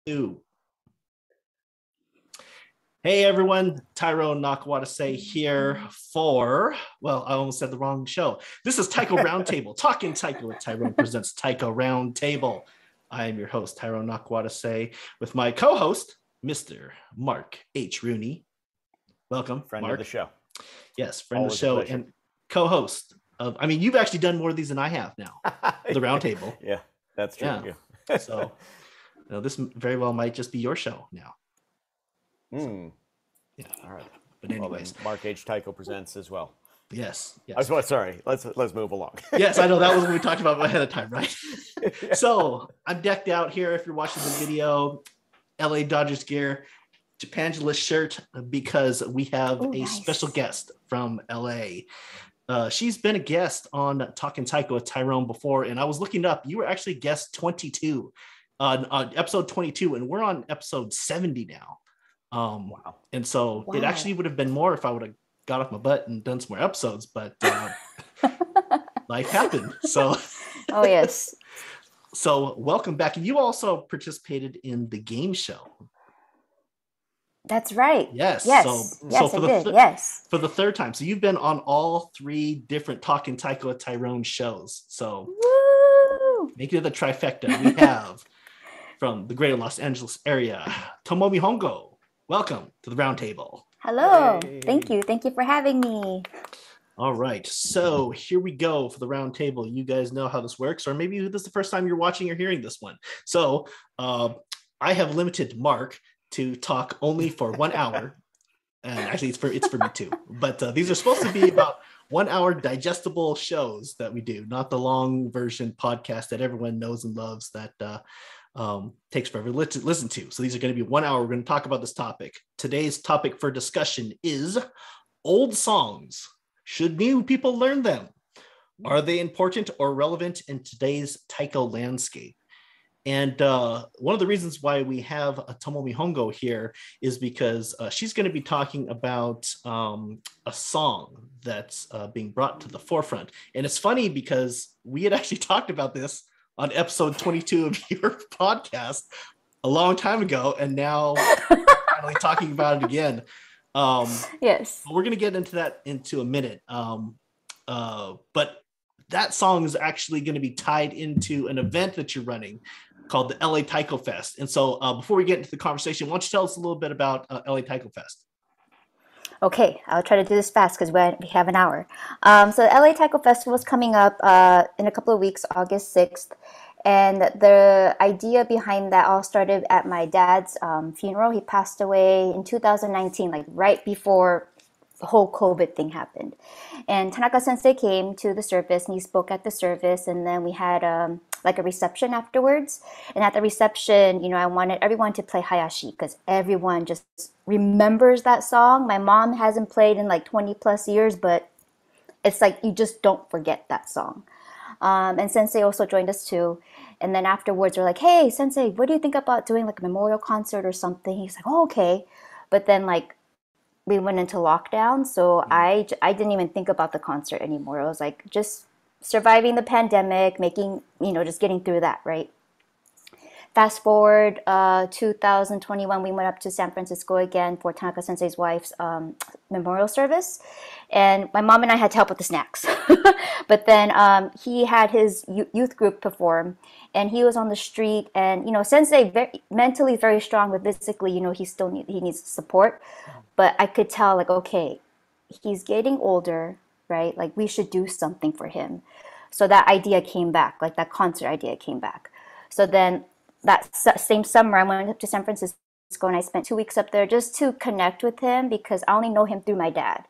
Two. Hey everyone, Tyrone here for, well, I almost said the wrong show. This is Taiko Round Table, Talkin Taiko with Tyrone Presents Taiko Round Table. I am your host, Tyrone with my co-host, Mr. Mark H. Rooney. Welcome, friend Mark. Of the show. Yes, friend of the show and co-host of, you've actually done more of these than I have now, the Round Table. Yeah, that's true. Yeah. So this very well might just be your show now. So, yeah. All right. But anyways, well, Mark H. Taiko presents as well. Yes. Sorry. Let's move along. Yes, I know that was what we talked about ahead of time, right? Yeah. So I'm decked out here. If you're watching the video, LA Dodgers gear, Japangeless shirt, because we have nice special guest from LA. She's been a guest on Talkin Taiko with Tyrone before, and I was looking up. You were actually guest 22 on episode 22, and we're on episode 70 now. Wow. And so it actually would have been more if I would have got off my butt and done some more episodes, but life happened. So oh yes. So welcome back. And you also participated in the game show. That's right. Yes. Yes. So for the third time. So you've been on all three different Talkin Taiko with Tyrone shows. So making it the trifecta, we have from the greater Los Angeles area, Tomomi Hongo. Welcome to the Round Table. Hello. Hey. Thank you for having me. All right. So here we go for the Round Table. You guys know how this works, or maybe this is the first time you're watching or hearing this one. So I have limited Mark to talk only for 1 hour. And actually it's for me too. But these are supposed to be about 1 hour digestible shows that we do, not the long version podcast that everyone knows and loves that takes forever to listen to. So these are going to be 1 hour. We're going to talk about this topic. Today's topic for discussion is old songs. Should new people learn them? Are they important or relevant in today's Taiko landscape? And one of the reasons why we have Tomomi Hongo here is because she's going to be talking about a song that's being brought to the forefront. And it's funny because we had actually talked about this on episode 22 of your podcast a long time ago, and now we're finally talking about it again. Yes. We're going to get into that into a minute. But that song is actually going to be tied into an event that you're running called the LA Taiko Fest. And so before we get into the conversation, why don't you tell us a little bit about LA Taiko Fest? Okay, I'll try to do this fast because we have an hour. So the LA Taiko Festival is coming up in a couple of weeks, August 6th. And the idea behind that all started at my dad's funeral. He passed away in 2019, like right before the whole COVID thing happened. And Tanaka Sensei came to the service and he spoke at the service. And then we had like a reception afterwards. And at the reception, I wanted everyone to play Hayashi because everyone just remembers that song. My mom hasn't played in like 20 plus years, but it's like you just don't forget that song. And Sensei also joined us too. And then afterwards, we're like, hey, Sensei, what do you think about doing like a memorial concert or something? He's like, oh, okay. But then like we went into lockdown. So I didn't even think about the concert anymore. I was like, just surviving the pandemic, just getting through that, right? Fast forward 2021, we went up to San Francisco again for Tanaka Sensei's wife's memorial service. And my mom and I had to help with the snacks. But then he had his youth group perform. And he was on the street. And, Sensei mentally very strong, but physically, he needs support. But I could tell, like, okay, he's getting older, right? Like, we should do something for him. So that idea came back, like that concert idea came back. So then that same summer, I went up to San Francisco and I spent 2 weeks up there just to connect with him because I only know him through my dad.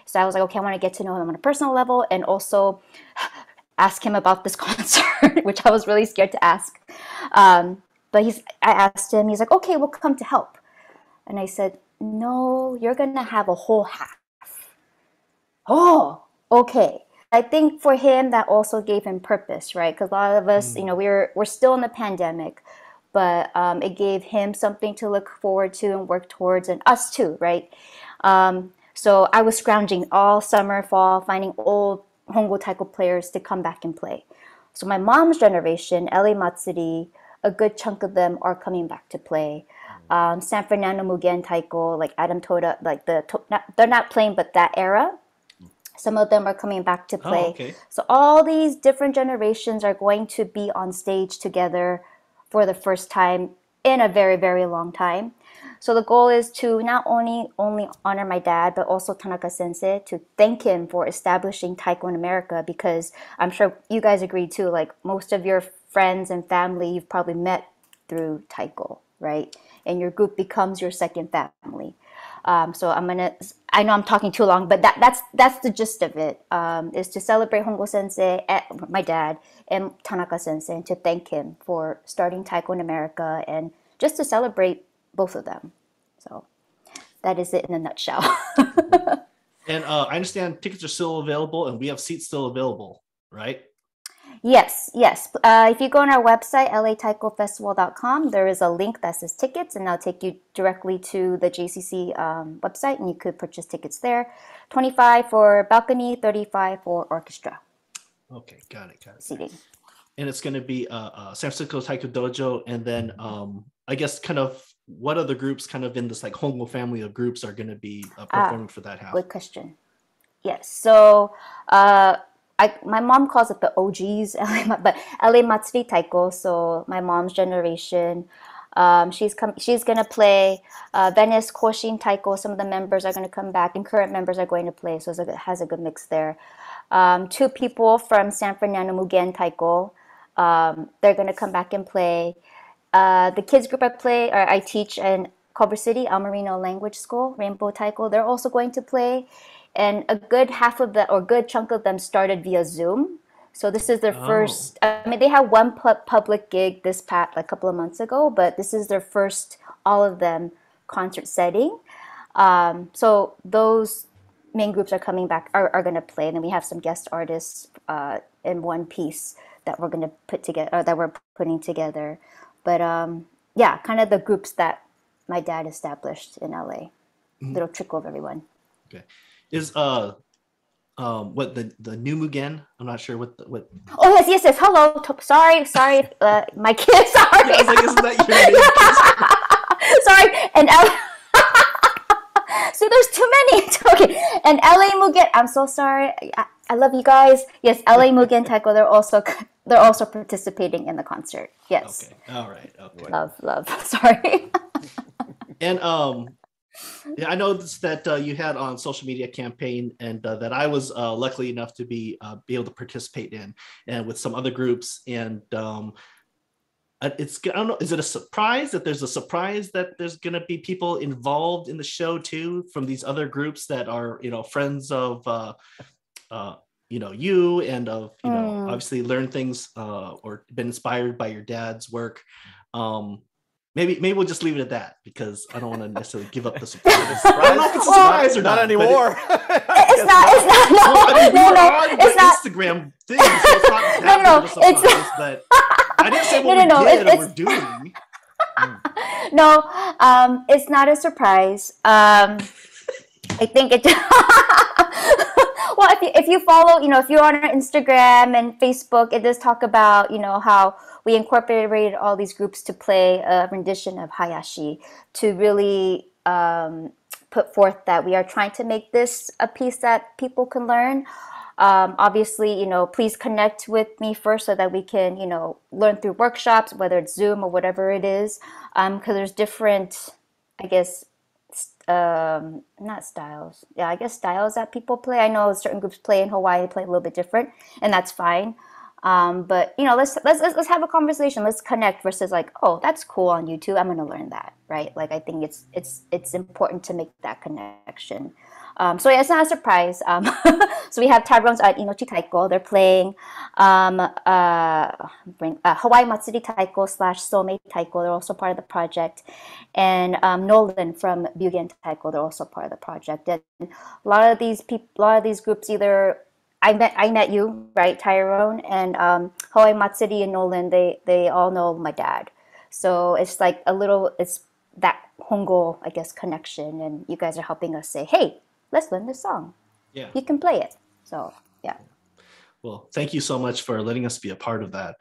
So I was like, okay, I want to get to know him on a personal level and also ask him about this concert, which I was really scared to ask. But I asked him, he's like, okay, we'll come to help. And I said, no, you're going to have a whole half. Oh, okay. I think for him, that also gave him purpose, right? Because a lot of us, we're still in the pandemic, but it gave him something to look forward to and work towards, and us too, right? So I was scrounging all summer, fall, finding old Hongo Taiko players to come back and play. So my mom's generation, LA Matsuri, a good chunk of them are coming back to play. San Fernando Mugen Taiko, like Adam Toda, like they're not playing, but that era. Some of them are coming back to play. Oh, okay. So all these different generations are going to be on stage together for the first time in a very, very long time. So the goal is to not only honor my dad, but also Tanaka Sensei, to thank him for establishing Taiko in America, because I'm sure you guys agree too, like most of your friends and family you've probably met through Taiko, right? And your group becomes your second family. So I know I'm talking too long, but that's the gist of it, is to celebrate Hongo Sensei, my dad, and Tanaka Sensei, and to thank him for starting Taiko in America, and just to celebrate both of them. So that is it in a nutshell. And I understand tickets are still available, and we have seats still available, right? Yes. If you go on our website, lataikofestival.com, there is a link that says tickets, and that'll take you directly to the JCC website, and you could purchase tickets there. 25 for balcony, 35 for orchestra. Okay, got it. Seating. And it's going to be San Francisco Taiko Dojo, and then I guess kind of what other groups kind of in this like Hongo family of groups are going to be performing for that half? Good question. Yes. So my mom calls it the OGs, but LA Matsuri Taiko. So my mom's generation. She's gonna play Venice Koshin Taiko. Some of the members are gonna come back, and current members are going to play. So it has a good mix there. Two people from San Fernando Mugen Taiko. They're gonna come back and play. The kids group I teach in Culver City, El Marino Language School, Rainbow Taiko. They're also going to play. And a good good chunk of them started via Zoom. So this is their first. I mean, they had one public gig this past a couple of months ago, but this is their first, all of them, concert setting. So those main groups are coming back, are going to play, and then we have some guest artists in one piece that we're going to put together, or that we're putting together. But yeah, kind of the groups that my dad established in LA. Little trickle of everyone. Okay. Is what the new Mugen? I'm not sure what. Oh yes. Hello. Sorry. My kids. Sorry. I was like, isn't that your name? Sorry. And so there's too many. Okay. And LA Mugen. I'm so sorry. I love you guys. Yes, LA Mugen Taiko. They're also participating in the concert. Yes. Okay. All right. Okay. Love. Sorry. And yeah, I noticed that you had on social media campaign, and that I was lucky enough to be able to participate in, and with some other groups. And it's, I don't know, is it a surprise that there's going to be people involved in the show too from these other groups that are, friends of you, and of obviously learn things or been inspired by your dad's work. Maybe we'll just leave it at that, because I don't want to necessarily give up the surprise. I don't know if it's a surprise or not anymore. It's not. It's not. Instagram thing, so it's not that big of a surprise. But I didn't say what we did or we're doing. No, it's not a surprise. I think it. Well, if you follow, if you're on our Instagram and Facebook, it does talk about, how we incorporated all these groups to play a rendition of Hayashi, to really put forth that we are trying to make this a piece that people can learn. Obviously, please connect with me first so that we can, learn through workshops, whether it's Zoom or whatever it is, because there's different, I guess, not styles. Yeah, I guess styles that people play. I know certain groups play in Hawaii, they play a little bit different, and that's fine. But let's have a conversation. Let's connect versus like, oh, that's cool on YouTube, I'm gonna learn that, right? Like, I think it's important to make that connection. So yeah, it's not a surprise. So we have Tyrone's at Inochi Taiko. They're playing Hawaii Matsuri Taiko / Somei Taiko. They're also part of the project. And Nolan from Bugen Taiko. They're also part of the project. And a lot of these groups, either I met you, right, Tyrone, and Hawaii Matsuri and Nolan. They all know my dad. So it's like it's that Hongo, I guess, connection. And you guys are helping us say, hey, let's learn this song. Yeah. You can play it. So, yeah. Well, thank you so much for letting us be a part of that.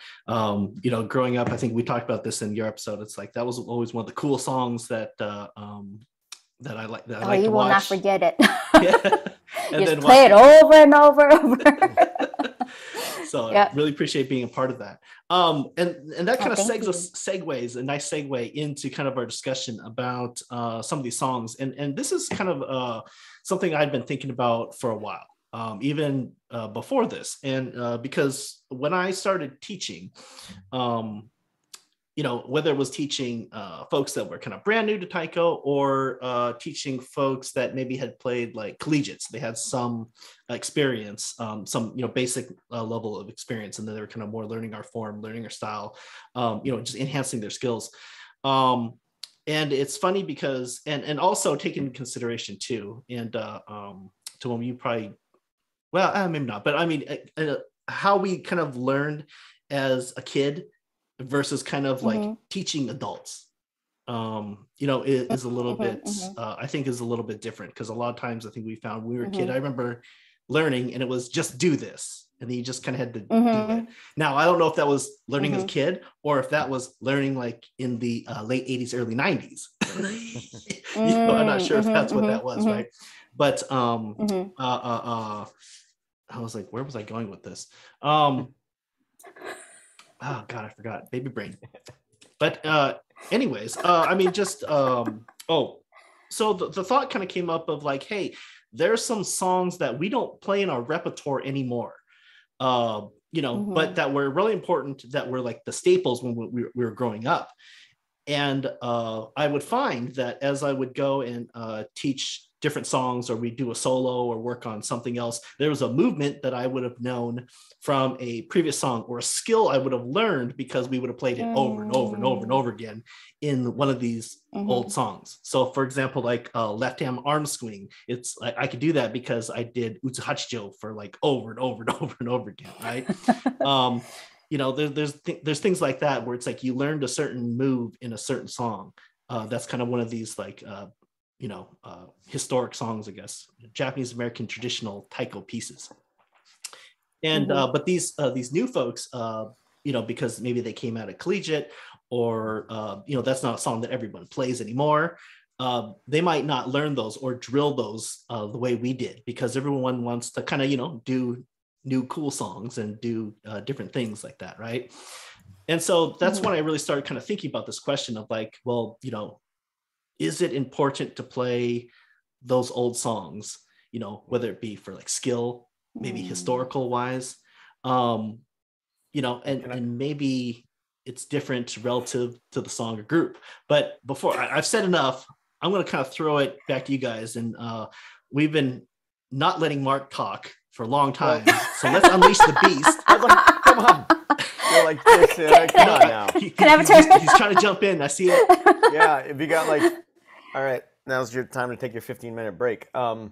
Growing up, I think we talked about this in your episode. It's like that was always one of the cool songs that I like to watch. You will not forget it. Yeah. And then play it over and over and over. So I really appreciate being a part of that. And that kind of segues a nice segue into kind of our discussion about some of these songs. And this is kind of something I'd been thinking about for a while. Even before this, and because when I started teaching, whether it was teaching folks that were kind of brand new to Taiko, or teaching folks that maybe had played like collegiates, they had some experience, some basic level of experience, and then they were kind of more learning our form, learning our style, just enhancing their skills. And it's funny because, and also take into consideration too, and Tomomi, you probably. Well, maybe not, but I mean, how we kind of learned as a kid versus kind of like teaching adults, is a little bit, I think is a little bit different, because a lot of times I think we found when we were a kid, I remember learning and it was just do this. And then you just kind of had to do it. Now, I don't know if that was learning as a kid or if that was learning like in the late 80s, early 90s. I'm not sure if that's what that was, right? But I was like, where was I going with this? Oh God, I forgot. Baby brain. But anyways, I mean, just so the thought kind of came up of like, hey, there's some songs that we don't play in our repertoire anymore. But that were really important, that were like the staples when we were growing up. And I would find that as I would go and teach different songs, or we do a solo or work on something else, there was a movement that I would have known from a previous song, or a skill I would have learned because we would have played it over and over and over and over again in one of these old songs. So for example, like left hand arm swing, it's like I could do that because I did Utsuhachijo for like over and over and over and over again, right? There's things like that where it's like you learned a certain move in a certain song. That's kind of one of these like historic songs, I guess, Japanese American traditional taiko pieces. And but these new folks, because maybe they came out of collegiate, or that's not a song that everyone plays anymore. They might not learn those or drill those the way we did, because everyone wants to kind of do new cool songs and do different things like that, right? And so that's when I really started kind of thinking about this question of like, well, is it important to play those old songs, whether it be for like skill, maybe historical wise, and maybe it's different relative to the song or group. But before I've said enough, I'm going to kind of throw it back to you guys. And we've been not letting Mark talk for a long time. So let's unleash the beast. Come on. You're like this. Come on now. Can I have a turn? He's trying to jump in. I see it. Yeah, if you got like, all right, now's your time to take your 15-minute break. No.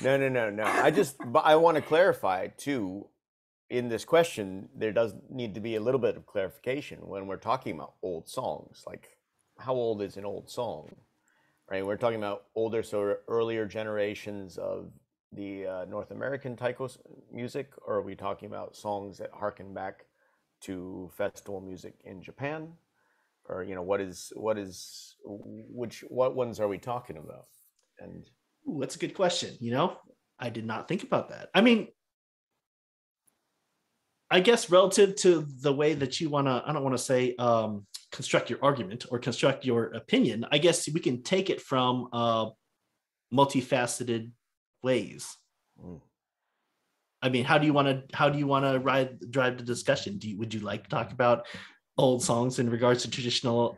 I want to clarify too, in this question, there does need to be a little bit of clarification when we're talking about old songs. Like, how old is an old song, right? We're talking about older, so earlier generations of the North American taiko music, or are we talking about songs that harken back to festival music in Japan? Or what ones are we talking about? And that's a good question. I did not think about that. I mean, I guess relative to the way that you want to, I don't want to say construct your argument or construct your opinion, I guess we can take it from multifaceted ways. I mean, how do you want to drive the discussion? Would you like to talk about old songs in regards to traditional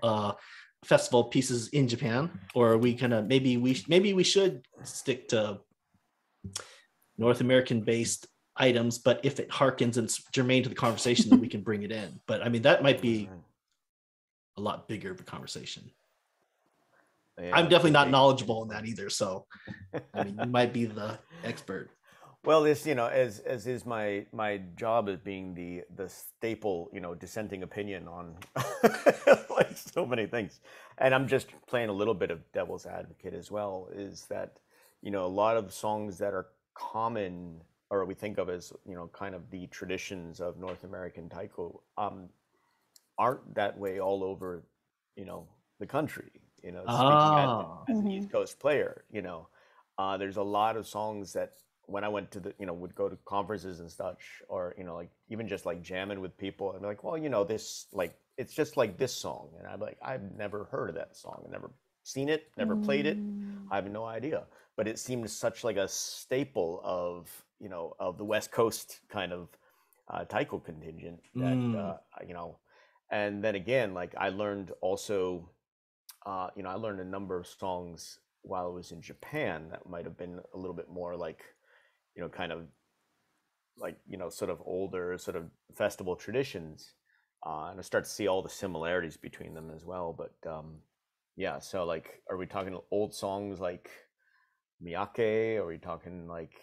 festival pieces in Japan, or are we gonna maybe we should stick to North American based items, but if it harkens and it's germane to the conversation, then we can bring it in. But I mean, that might be a lot bigger of a conversation. Yeah, I'm definitely not knowledgeable in that either, so I mean, you might be the expert. Well, this, as is my job as being the staple, dissenting opinion on like so many things, and I'm just playing a little bit of devil's advocate as well, is that, a lot of songs that are common or we think of as, you know, kind of the traditions of North American taiko, aren't that way all over, you know, the country. You know, speaking as an East Coast player, you know, there's a lot of songs that when I went to the, you know, would go to conferences and such, or, you know, like even just like jamming with people, and like, well, you know, this, like, it's just like this song. And I'm like, I've never heard of that song. I've never seen it, never played it. I have no idea. But it seemed such like a staple of, you know, of the West Coast kind of taiko contingent that, you know, and then again, like I learned also, you know, I learned a number of songs while I was in Japan that might have been a little bit more like, you know, kind of like, you know, sort of older sort of festival traditions. And I start to see all the similarities between them as well. But yeah, so like, are we talking old songs like Miyake? Are we talking like,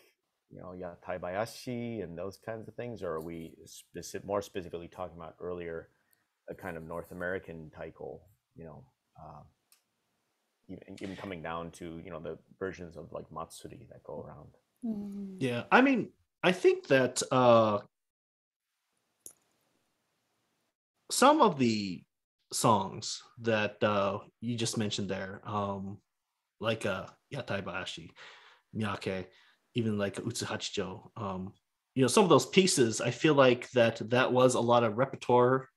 you know, Yatai Bayashi and those kinds of things? Or are we more specifically talking about earlier a kind of North American taiko, you know, even coming down to, you know, the versions of like Matsuri that go around? Yeah, I mean, I think that some of the songs that you just mentioned there, like Yatai Bayashi, Miyake, even like Utsuhachijo, you know, some of those pieces, I feel like that was a lot of repertoire.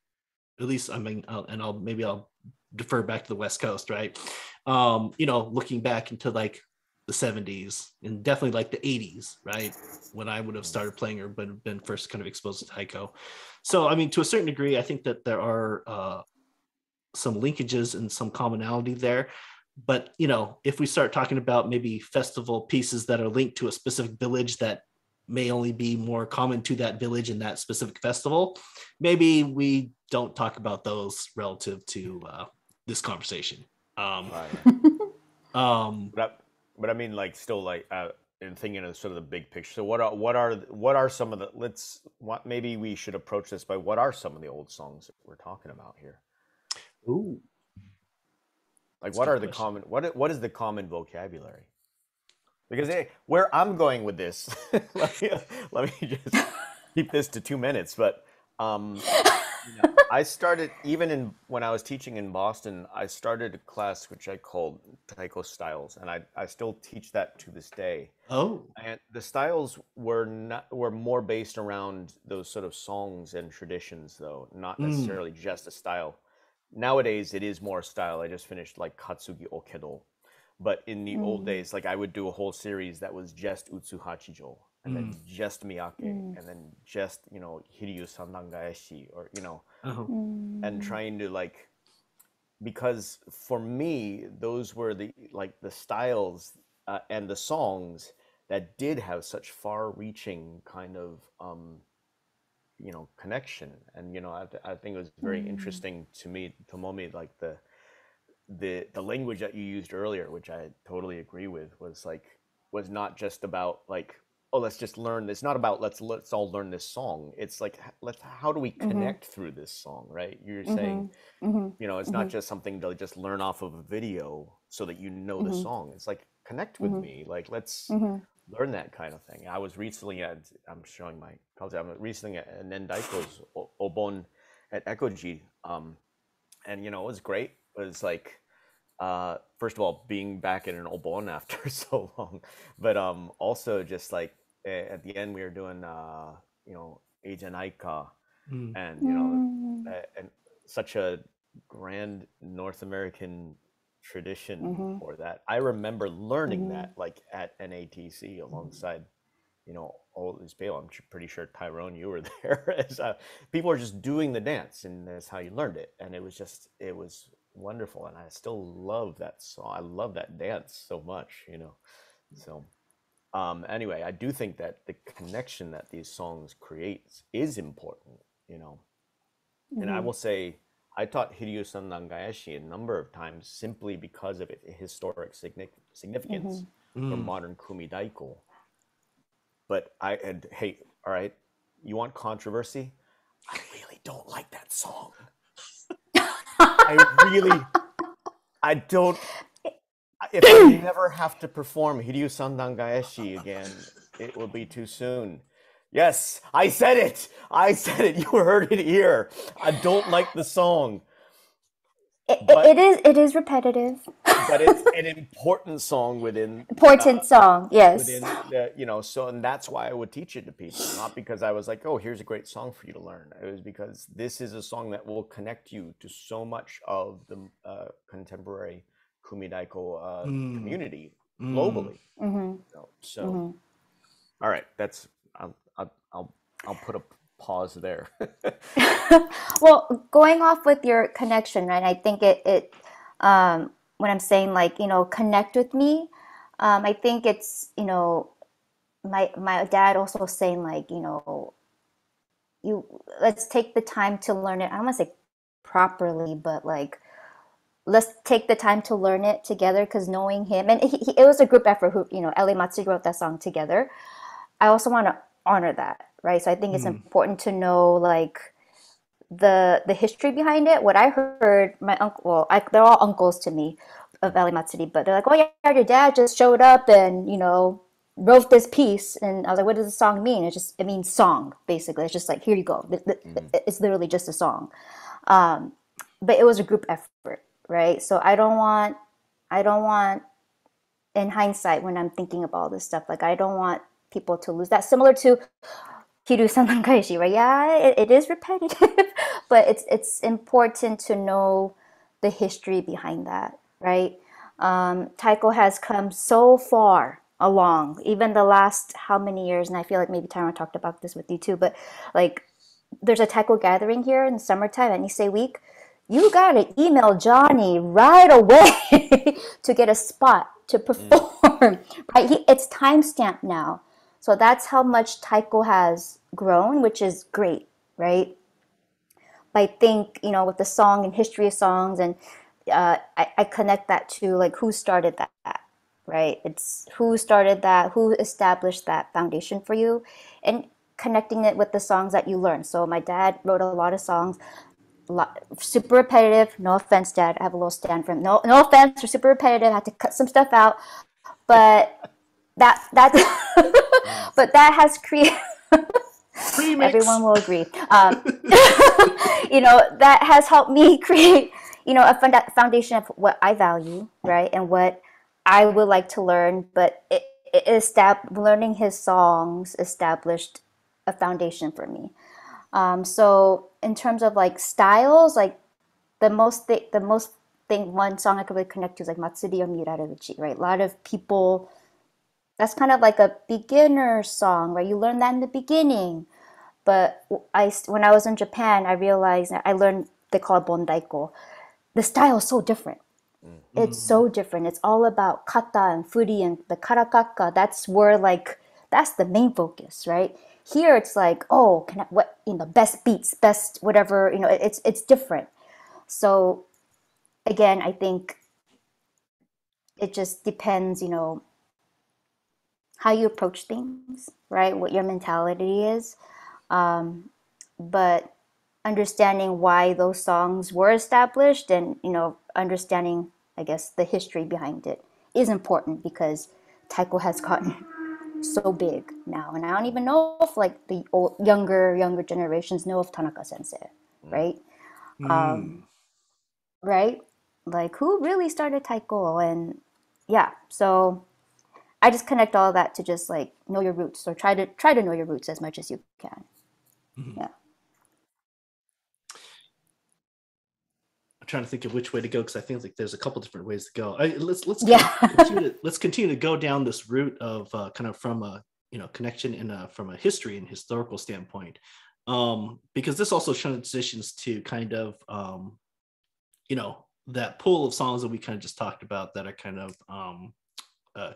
At least, I mean, I'll defer back to the West Coast, right? You know, looking back into like the 70s and definitely like the 80s, right? When I would have started playing or been first kind of exposed to taiko. So, I mean, to a certain degree, I think that there are some linkages and some commonality there. But, you know, if we start talking about maybe festival pieces that are linked to a specific village that may only be more common to that village and that specific festival, maybe we don't talk about those relative to this conversation. Right. Um, But I mean, like, still, like, in thinking of sort of the big picture. So, what are some of the? Maybe we should approach this by what are some of the old songs that we're talking about here? ooh, Like, that's a what good are the question. common? What is the common vocabulary? Because hey, where I'm going with this, let me just keep this to 2 minutes. But you know, I started even when I was teaching in Boston. I started a class which I called Taiko Styles, and I still teach that to this day. Oh, And the styles were more based around those sort of songs and traditions, though, not necessarily just a style. Nowadays, it is more style. I just finished like Katsugi Okedo, but in the old days, like I would do a whole series that was just Utsu Hachijo, and then just Miyake, and then just, you know, Hiryu Sandangaeshi, or, you know, and trying to like, because for me those were the styles and the songs that did have such far-reaching kind of you know, connection. And, you know, I think it was very interesting to me, Tomomi, like the language that you used earlier, which I totally agree with, was not just about like, oh, let's just learn this. Not about let's all learn this song. It's like, how do we connect through this song, right? You're saying, you know, it's not just something to just learn off of a video so that you know the song. It's like, connect with me. Like, let's learn that kind of thing. I'm showing my colleagues, I'm recently at Nendaiko's Obon at Ekoji. And, you know, it was great. It was like, first of all, being back in an Obon after so long, but also just like at the end we were doing, you know, Ajanaika, and, you know, and such a grand North American tradition for that. I remember learning that like at NATC alongside, you know, all these people. I'm pretty sure, Tyrone, you were there. As people are just doing the dance, and that's how you learned it. And it was wonderful, and I still love that song. I love that dance so much, you know. So anyway, I do think that the connection that these songs create is important, you know. And I will say, I taught Hiryu Sandangaeshi a number of times simply because of its historic significance for modern Kumi Daiko. But hey, all right, you want controversy? I really don't like that song. I don't. If I never have to perform Hiryu Sandangaeshi again, It will be too soon. Yes, I said it. I said it. You heard it here. I don't like the song. It is repetitive. But it's an important song within Important song, yes. within the, and that's why I would teach it to people, not because I was like, oh, here's a great song for you to learn. It was because this is a song that will connect you to so much of the contemporary kumidaiko community globally. So all right, I'll put a pause there. Well, going off with your connection, right? I think it when I'm saying like, connect with me, I think it's, my dad also saying like, let's take the time to learn it. I don't want to say properly, but like, let's take the time to learn it together, because knowing him, and it was a group effort who, LA Matsuri wrote that song together. I also want to honor that, right? So I think it's important to know like the history behind it. What I heard, my uncle, they're all uncles to me of LA Matsuri, but they're like, oh yeah, your dad just showed up and, wrote this piece. And I was like, what does the song mean? It means song, basically. It's just like, here you go. It's literally just a song. But it was a group effort, right? So I don't want, in hindsight, when I'm thinking about all this stuff, like I don't want people to lose that. Similar to Hiru-san Nankaishi, right? Yeah, it is repetitive, but it's important to know the history behind that, right? Taiko has come so far along, even the last how many years, and I feel like maybe Tyrone talked about this with you too, but like there's a Taiko gathering here in the summertime at Nisei Week. You gotta email Johnny right away to get a spot to perform, right? It's timestamped now. So that's how much Taiko has grown, which is great, right? But I think, with the song and history of songs, and I connect that to like who started that, right? It's who started that, who established that foundation for you, and connecting it with the songs that you learn. So my dad wrote a lot of songs, super repetitive. No offense, Dad. I have a little stand for him. No offense. They're super repetitive. I had to cut some stuff out, but that but that has created. Everyone will agree. That has helped me create, a foundation of what I value, right, and what I would like to learn. But learning his songs established a foundation for me. So in terms of like styles, like the most thing, one song I could really connect to is like Matsuri or Miraruchi, right? A lot of people, that's kind of like a beginner song, right? You learn that in the beginning. But when I was in Japan, I realized I learned, they call it bondaiko. The style is so different. It's so different. It's all about kata and furi and the karakaka. That's the main focus, right? Here it's like, best beats, best whatever, it's different. So again, I think it just depends, how you approach things, right? What your mentality is. But understanding why those songs were established, and, understanding, I guess, the history behind it is important, because Taiko has gotten so big now. And I don't even know if like the younger generations know of Tanaka Sensei, right? Right? Like who really started Taiko? And yeah, so I just connect all of that to just like know your roots, or try to know your roots as much as you can. Yeah. I'm trying to think of which way to go, because I think like there's a couple different ways to go. Let's continue to go down this route of kind of from a connection and from a history and historical standpoint, because this also transitions to kind of that pool of songs that we kind of just talked about that are kind of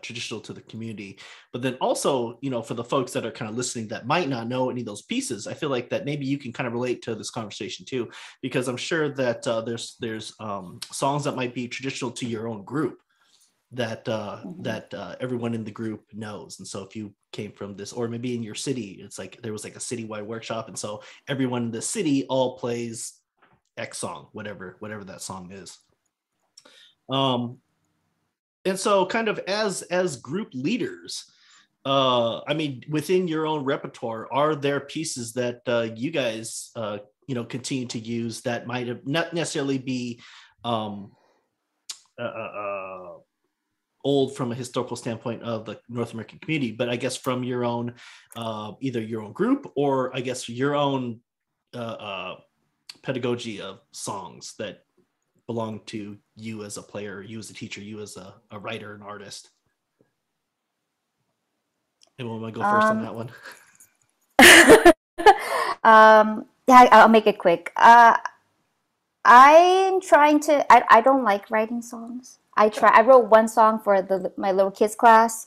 traditional to the community. But then also, for the folks that are kind of listening that might not know any of those pieces, I feel like that maybe you can kind of relate to this conversation too, because I'm sure that there's songs that might be traditional to your own group that everyone in the group knows. And so if you came from this, or maybe in your city, it's like there was like a citywide workshop, and so everyone in the city all plays X song, whatever that song is. And so kind of as group leaders, I mean, within your own repertoire, are there pieces that you guys, continue to use that might have not necessarily be um, uh, uh, old from a historical standpoint of the North American community, but I guess from your own, either your own group or I guess your own uh, uh, pedagogy of songs that belong to you as a player, you as a teacher, you as a writer, an artist? Anyone want to go first on Um, that one? yeah, I'll make it quick. I'm trying to. I don't like writing songs. I wrote one song for my little kids class.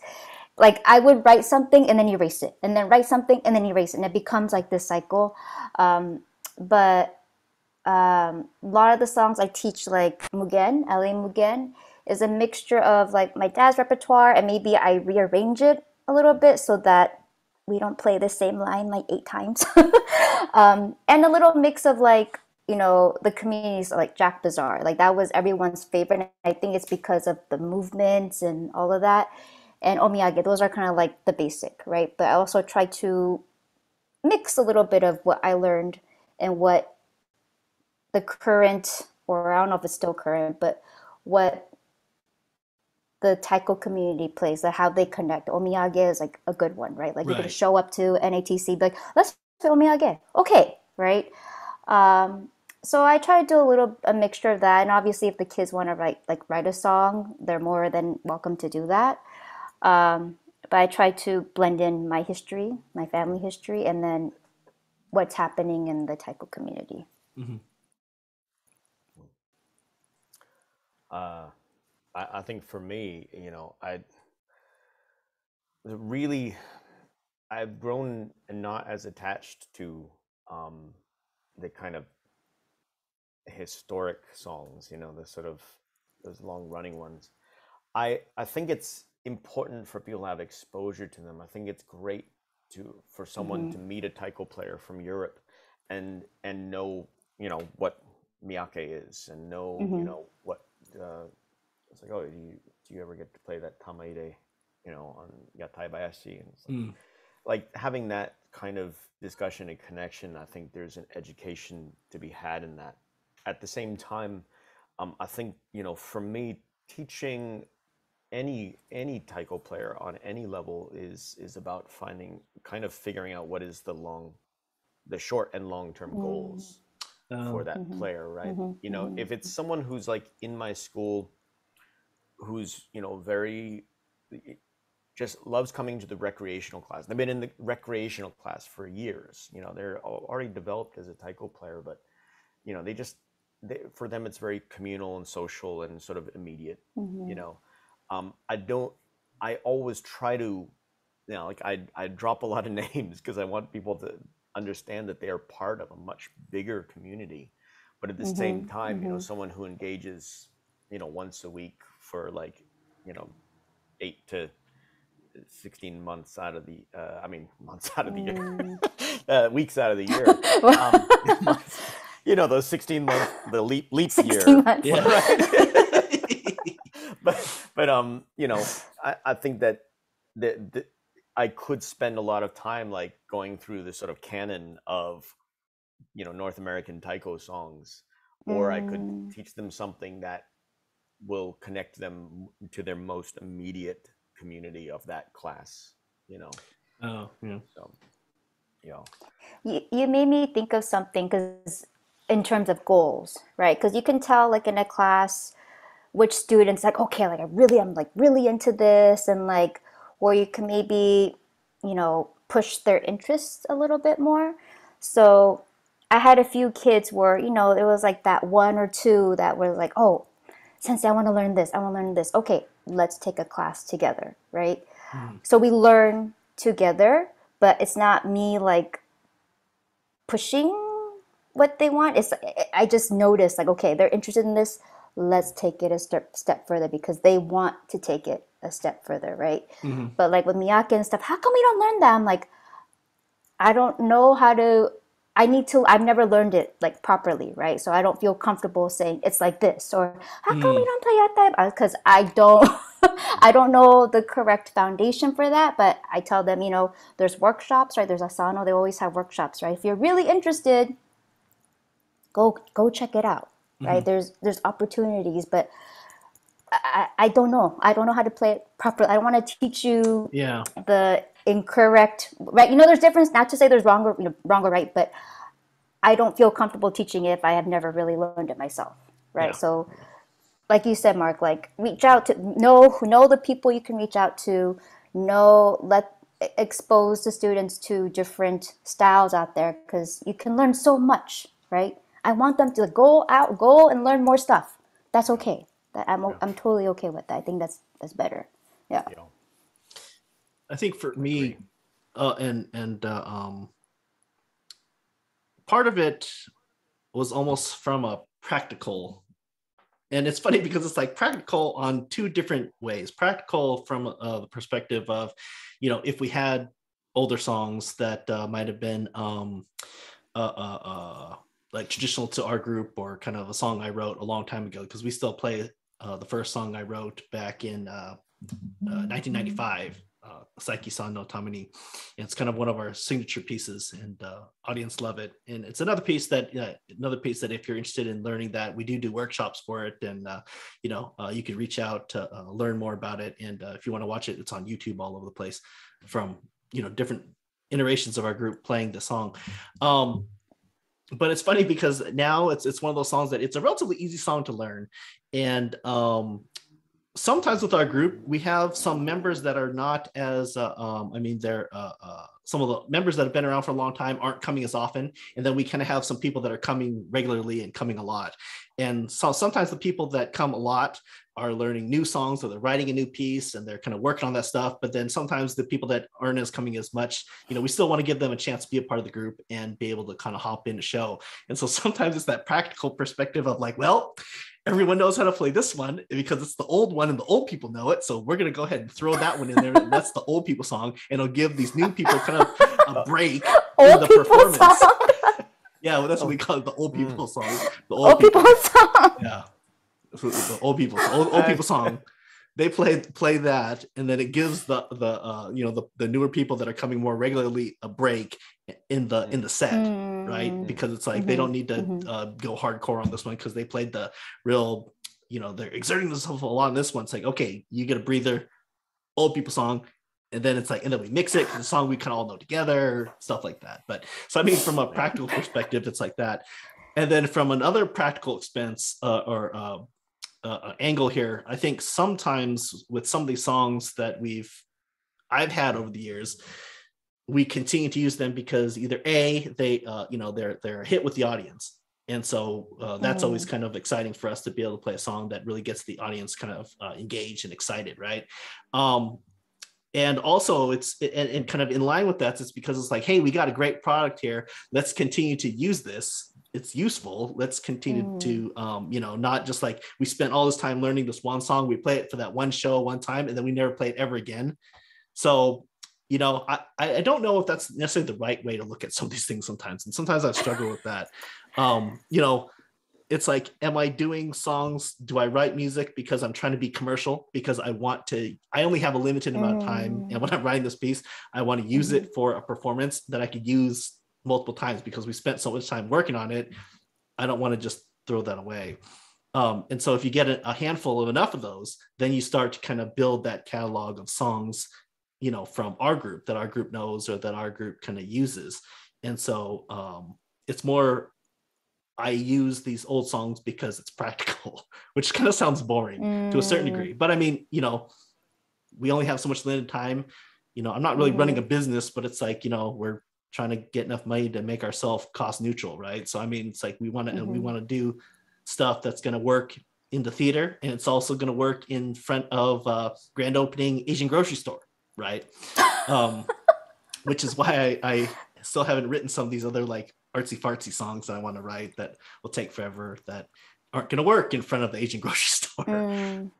Like I would write something and then erase it, and then write something and then erase it, and it becomes like this cycle. But a lot of the songs I teach, like Mugen, LA Mugen, is a mixture of like my dad's repertoire, and maybe I rearrange it a little bit so that we don't play the same line like 8 times. And a little mix of like, the communities like Jack Bazaar. Like that was everyone's favorite. And I think it's because of the movements and all of that. And omiyage, those are kind of like the basic, right? But I also try to mix a little bit of what I learned and what the current, or I don't know if it's still current, but what the taiko community plays, like how they connect. Omiyage is like a good one, right? Like you're gonna Right. show up to NATC, be like, let's play omiyage. Okay, right? So I try to do a mixture of that, and obviously, if the kids want to write a song, they're more than welcome to do that. But I try to blend in my history, my family history, and then what's happening in the taiko community. Mhm. I think for me, I really I've grown and not as attached to the kind of historic songs, the sort of those long running ones. I think it's important for people to have exposure to them. I think it's great for someone to meet a taiko player from Europe and know, what miyake is, and know, what it's like, oh, do you ever get to play that tamaire, on Yatai Bayashi? And it's like having that kind of discussion and connection. I think there's an education to be had in that. At the same time, I think, for me, teaching any taiko player on any level is about figuring out what is the short and long term goals for that player, right? If it's someone who's like in my school, who's very just loves coming to the recreational class. They've been in the recreational class for years. They're already developed as a taiko player, but for them it's very communal and social and sort of immediate. I always try to, like I drop a lot of names because I want people to understand that they are part of a much bigger community, but at the same time, someone who engages, once a week for like, 8 to 16 months out of the months out of the year, weeks out of the year, those 16 months, the leap 16 year. months. Yeah. Right. but I think that I could spend a lot of time like going through the sort of canon of North American taiko songs, or I could teach them something that will connect them to their most immediate community of that class. Oh, yeah. So You made me think of something, because in terms of goals, right? Because you can tell like in a class which students like, okay, like I'm like really into this, and like, or you can maybe, push their interests a little bit more. So I had a few kids where, it was like that one or two that were like, oh, Sensei, I want to learn this. I want to learn this. Okay, let's take a class together, right? So we learn together, but it's not me like pushing what they want. I just noticed like, okay, they're interested in this. Let's take it a step further, because they want to take it a step further, right? But like with miyake and stuff, how come we don't learn that? I'm like, I don't know how to. I've never learned it like properly, right? So I don't feel comfortable saying it's like this, or how come we don't play yatai? Because I don't I don't know the correct foundation for that, but I tell them, there's workshops, right? There's Asano, they always have workshops, right? If you're really interested, go check it out, right? There's opportunities, but I don't know. I don't know how to play it properly. I don't want to teach you the incorrect, right? There's difference, not to say there's wrong or right, but I don't feel comfortable teaching it if I have never really learned it myself, right? So like you said, Mark, like reach out to know the people you can reach out to, expose the students to different styles out there, because you can learn so much, right? I want them to go and learn more stuff. That's okay. I'm totally okay with that. I think that's better. Yeah. I think for me, part of it was almost from a practical, and it's funny because it's like practical on two different ways. Practical from the perspective of, if we had older songs that might have been like traditional to our group, or kind of a song I wrote a long time ago, because we still play the first song I wrote back in 1995, Saiki-san no Tamani. It's kind of one of our signature pieces, and audience love it. And it's another piece that if you're interested in learning that, we do workshops for it, and you can reach out to learn more about it. And if you want to watch it, it's on YouTube all over the place, from different iterations of our group playing the song. But it's funny because now it's one of those songs that it's a relatively easy song to learn. And sometimes with our group, we have some members that are not as, they're some of the members that have been around for a long time aren't coming as often. And then we kind of have some people that are coming regularly and coming a lot. And so sometimes the people that come a lot are learning new songs, or they're writing a new piece and they're kind of working on that stuff. But then sometimes the people that aren't as coming as much, we still want to give them a chance to be a part of the group and be able to kind of hop in the show. And so sometimes it's that practical perspective of like, well, everyone knows how to play this one because it's the old one and the old people know it. So we're going to go ahead and throw that one in there. And that's the old people song. And it'll give these new people kind of a break in the performance. Yeah, well, that's what we call it, the old people song. The old people song. Yeah. The old people song. They play that, and then it gives the newer people that are coming more regularly a break in the set, right? Because it's like they don't need to go hardcore on this one, because they played the real, they're exerting themselves a lot on this one. It's like, okay, you get a breather, old people song, and then it's like, and then we mix it, the song we kind of all know together, stuff like that. But so from a practical perspective, it's like that. And then from another practical expense angle here, I think sometimes with some of these songs that I've had over the years, we continue to use them because either they're a hit with the audience, and so that's always kind of exciting for us to be able to play a song that really gets the audience kind of engaged and excited, right? And also and kind of in line with that, it's because it's like, hey, we got a great product here, let's continue to use this, it's useful, let's continue to not just like we spent all this time learning this one song, we play it for that one show one time and then we never play it ever again. So I don't know if that's necessarily the right way to look at some of these things sometimes, and sometimes I struggle with that. It's like, am I doing songs? Do I write music because I'm trying to be commercial? Because I only have a limited amount of time. And when I'm writing this piece, I want to use it for a performance that I could use multiple times because we spent so much time working on it. I don't want to just throw that away. And so if you get a handful of enough of those, then you start to kind of build that catalog of songs, from our group that our group knows or that our group kind of uses. And so it's more, I use these old songs because it's practical, which kind of sounds boring to a certain degree. But I mean, we only have so much limited time. I'm not really running a business, but it's like, we're trying to get enough money to make ourselves cost neutral, right? So I mean, it's like we want to do stuff that's going to work in the theater, and it's also going to work in front of grand opening Asian grocery store, right? Which is why I still haven't written some of these other like artsy fartsy songs that I want to write that will take forever, that aren't going to work in front of the Asian grocery store.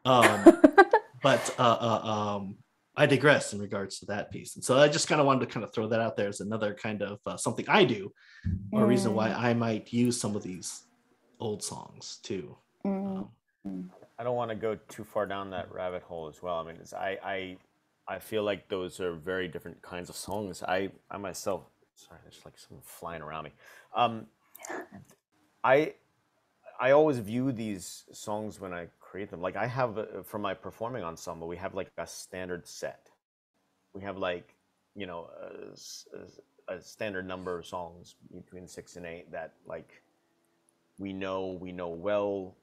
But I digress in regards to that piece. And so I just kind of wanted to kind of throw that out there as another kind of something I do, or reason why I might use some of these old songs too. I don't want to go too far down that rabbit hole as well. I mean, I feel like those are very different kinds of songs. I myself, sorry, there's like something flying around me. Um, I I always view these songs when I create them. Like I have for my performing ensemble, we have like a standard set. We have like you know a standard number of songs between 6 and 8 that like we know well.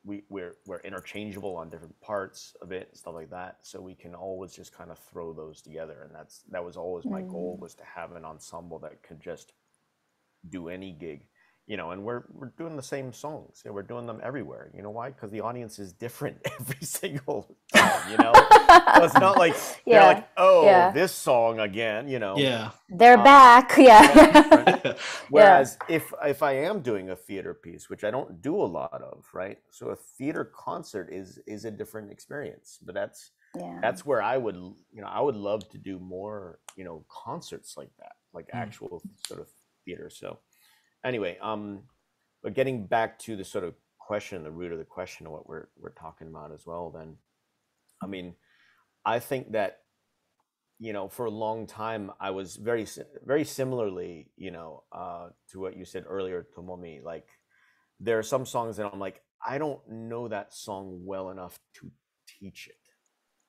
We're interchangeable on different parts of it and stuff like that, so we can always just kind of throw those together. And that was always my goal, was to have an ensemble that could just do any gig, and we're doing the same songs, and we're doing them everywhere. You know why? Because the audience is different every single time. So it's not like they're Yeah. like, oh, Yeah. this song again. Yeah. They're back. Yeah. Whereas if I am doing a theater piece, which I don't do a lot of, right? So a theater concert is a different experience. But that's where I would love to do more, concerts like that, like actual sort of theater. So anyway, but getting back to the sort of question, the root of the question of what we're talking about as well, then, I mean, I think that, for a long time, I was very similarly, to what you said earlier, Tomomi. Like, there are some songs that I'm like, I don't know that song well enough to teach it,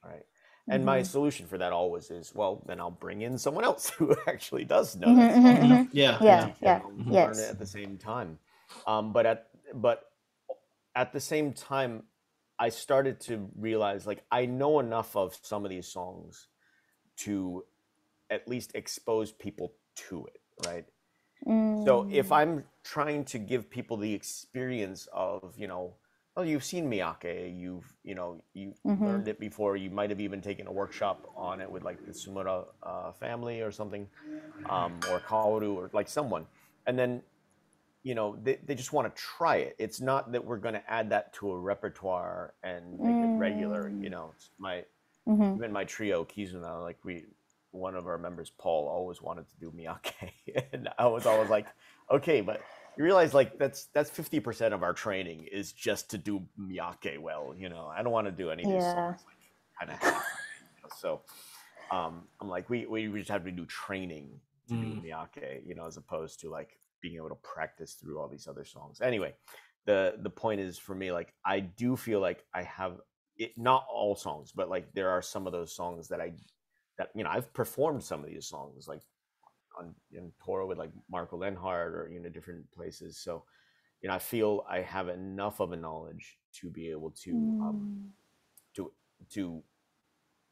right? And my solution for that always is, well, then I'll bring in someone else who actually does know that song enough. Yeah. Learn it at the same time. But at the same time, I started to realize, like, I know enough of some of these songs to at least expose people to it, right? So if I'm trying to give people the experience of, well, you've seen miyake, you learned it before, you might have even taken a workshop on it with like the Sumura family or something, or Kaoru, or like someone, and then they just want to try it. It's not that we're going to add that to a repertoire and make it regular. It's even my trio Kizuna, like one of our members, Paul, always wanted to do miyake, and I was always like, okay, but you realize, like, that's 50% of our training is just to do miyake well. I don't want to do any of these songs like kind of half. So I'm like, we just have to do training to do miyake, as opposed to like being able to practice through all these other songs. Anyway, the point is, for me, like, I do feel like I have it, not all songs, but like there are some of those songs that I've performed some of these songs, like in Toro with like Marco Lenhard, or different places. So I feel I have enough of a knowledge to be able to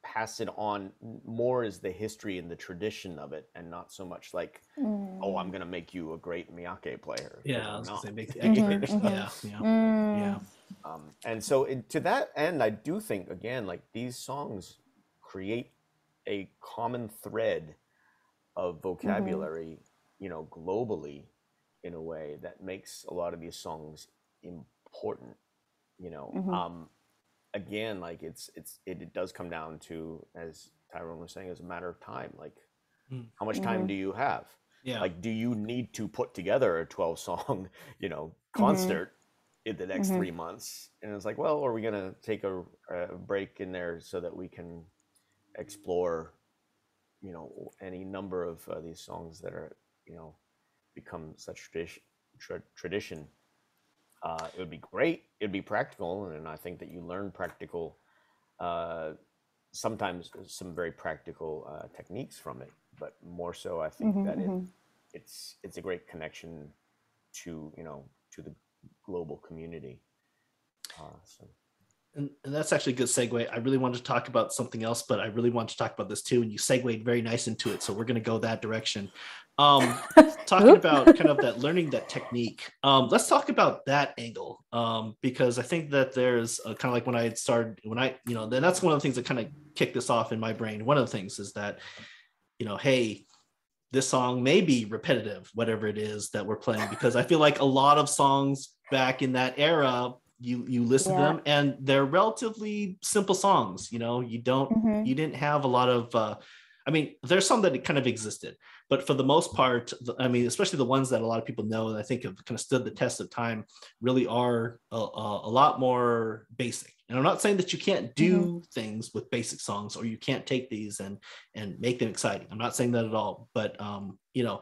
pass it on more as the history and the tradition of it, and not so much like, oh, I'm gonna make you a great miyake player. I was gonna say, make the experts. Yeah. And so to that end, I do think, again, like, these songs create a common thread of vocabulary, globally, in a way that makes a lot of these songs important. Again, like, it does come down to, as Tyrone was saying, as a matter of time. Like, how much time do you have? Like, do you need to put together a 12-song, concert in the next 3 months? And it's like, well, are we gonna take a break in there so that we can explore, any number of these songs that are, become such tradition? It would be great. It'd be practical, and I think that you learn practical, sometimes some very practical techniques from it. But more so, I think that it's a great connection to to the global community. So. And that's actually a good segue. I really wanted to talk about something else, but I really want to talk about this too. And you segued very nice into it. So we're going to go that direction. Talking about kind of that learning, that technique. Let's talk about that angle. Because I think that there's kind of like when that's one of the things that kind of kicked this off in my brain. One of the things is that, hey, this song may be repetitive, whatever it is that we're playing, because I feel like a lot of songs back in that era, you listen to them and they're relatively simple songs. You didn't have a lot of I mean, there's some that kind of existed, but for the most part, I mean, especially the ones that a lot of people know and I think have kind of stood the test of time, really are a lot more basic. And I'm not saying that you can't do things with basic songs or you can't take these and make them exciting. I'm not saying that at all, but you know,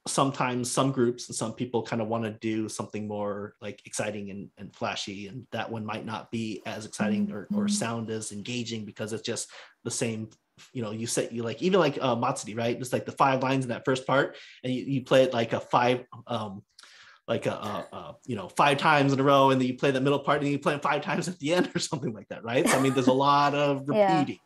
sometimes some groups and some people kind of want to do something more like exciting and flashy, and that one might not be as exciting or sound as engaging because it's just the same. You know, you like even like Matsuri, right? It's like the 5 lines in that first part, and you play it like a 5 you know, 5 times in a row, and then you play the middle part and you play it 5 times at the end or something like that, right? So I mean, there's a lot of repeating.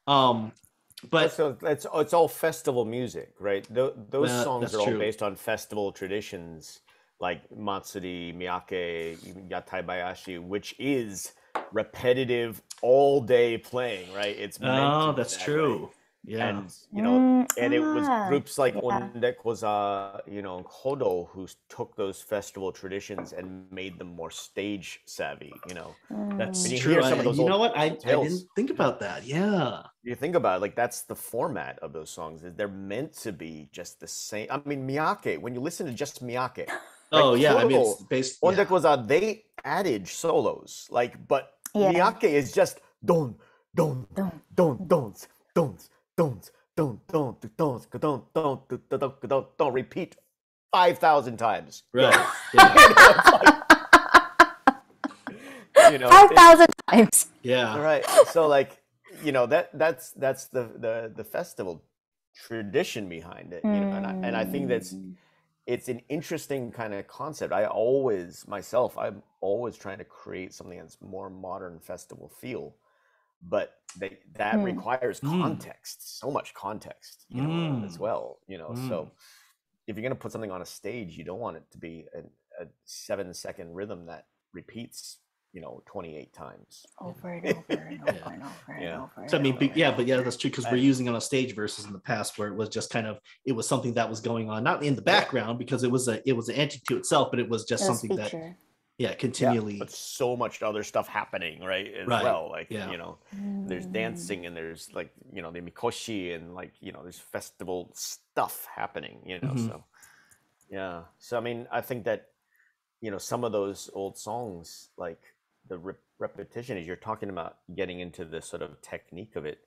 But so it's all festival music, right? Those songs are all based on festival traditions like Matsuri, Miyake, Yatai Bayashi, which is repetitive all day playing, right? It's that's true. Way. Yeah. And you know, and it was groups like Ondekoza, you know, Hodo, who took those festival traditions and made them more stage savvy, you know. That's true. You know what? I didn't think about that. Yeah. You think about it, like that's the format of those songs. Is they're meant to be just the same. I mean, Miyake, when you listen to just Miyake, oh like, yeah, I mean, it's based. Ondekoza, they added solos, like, but Miyake is just don don don don don don don't repeat 5,000 times. Right. You know, 5,000 times. Yeah. Right. So like, you know, that's the festival tradition behind it. You know, and I think it's an interesting kind of concept. I'm always trying to create something that's more modern festival feel. But that requires context, so much context, you know, as well, you know. So if you're going to put something on a stage, you don't want it to be a 7-second rhythm that repeats, you know, 28 times over and over and over and over and over. So I mean, but yeah, that's true, because we're using it on a stage versus in the past where it was just kind of, it was something that was going on, not in the background because it was an entity to itself, but it was just something that continually. But so much other stuff happening, right? As well. Like, you know, there's dancing and there's like, you know, the mikoshi and like, you know, there's festival stuff happening, you know. So yeah. So I mean, I think that, you know, some of those old songs, like the repetition, as you're talking about getting into the sort of technique of it.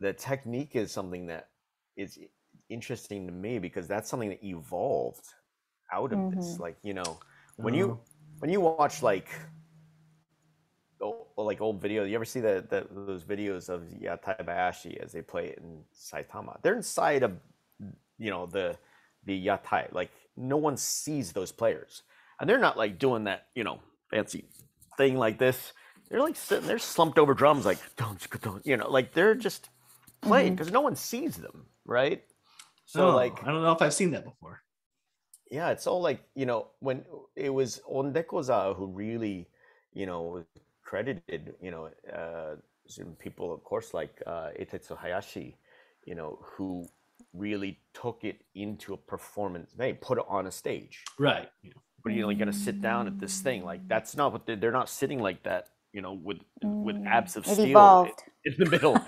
The technique is something that is interesting to me because that's something that evolved out of this. Like, you know, when you watch like old videos, you ever see those videos of Yatai Bayashi as they play it in Saitama? They're inside of, you know, the Yatai. Like no one sees those players, and they're not like doing that, you know, fancy thing like this. They're like sitting there slumped over drums, like you know, like they're just playing because no one sees them, right? So like, I don't know if I've seen that before. Yeah, it's all like, you know, when it was Ondekoza who really, you know, was credited, you know, some people, of course, like Etetsu Hayashi, you know, who really took it into a performance. They put it on a stage. Right. Yeah. But you're like going to sit down at this thing. Like, that's not what they're not sitting like that, you know, with abs of steel in the middle.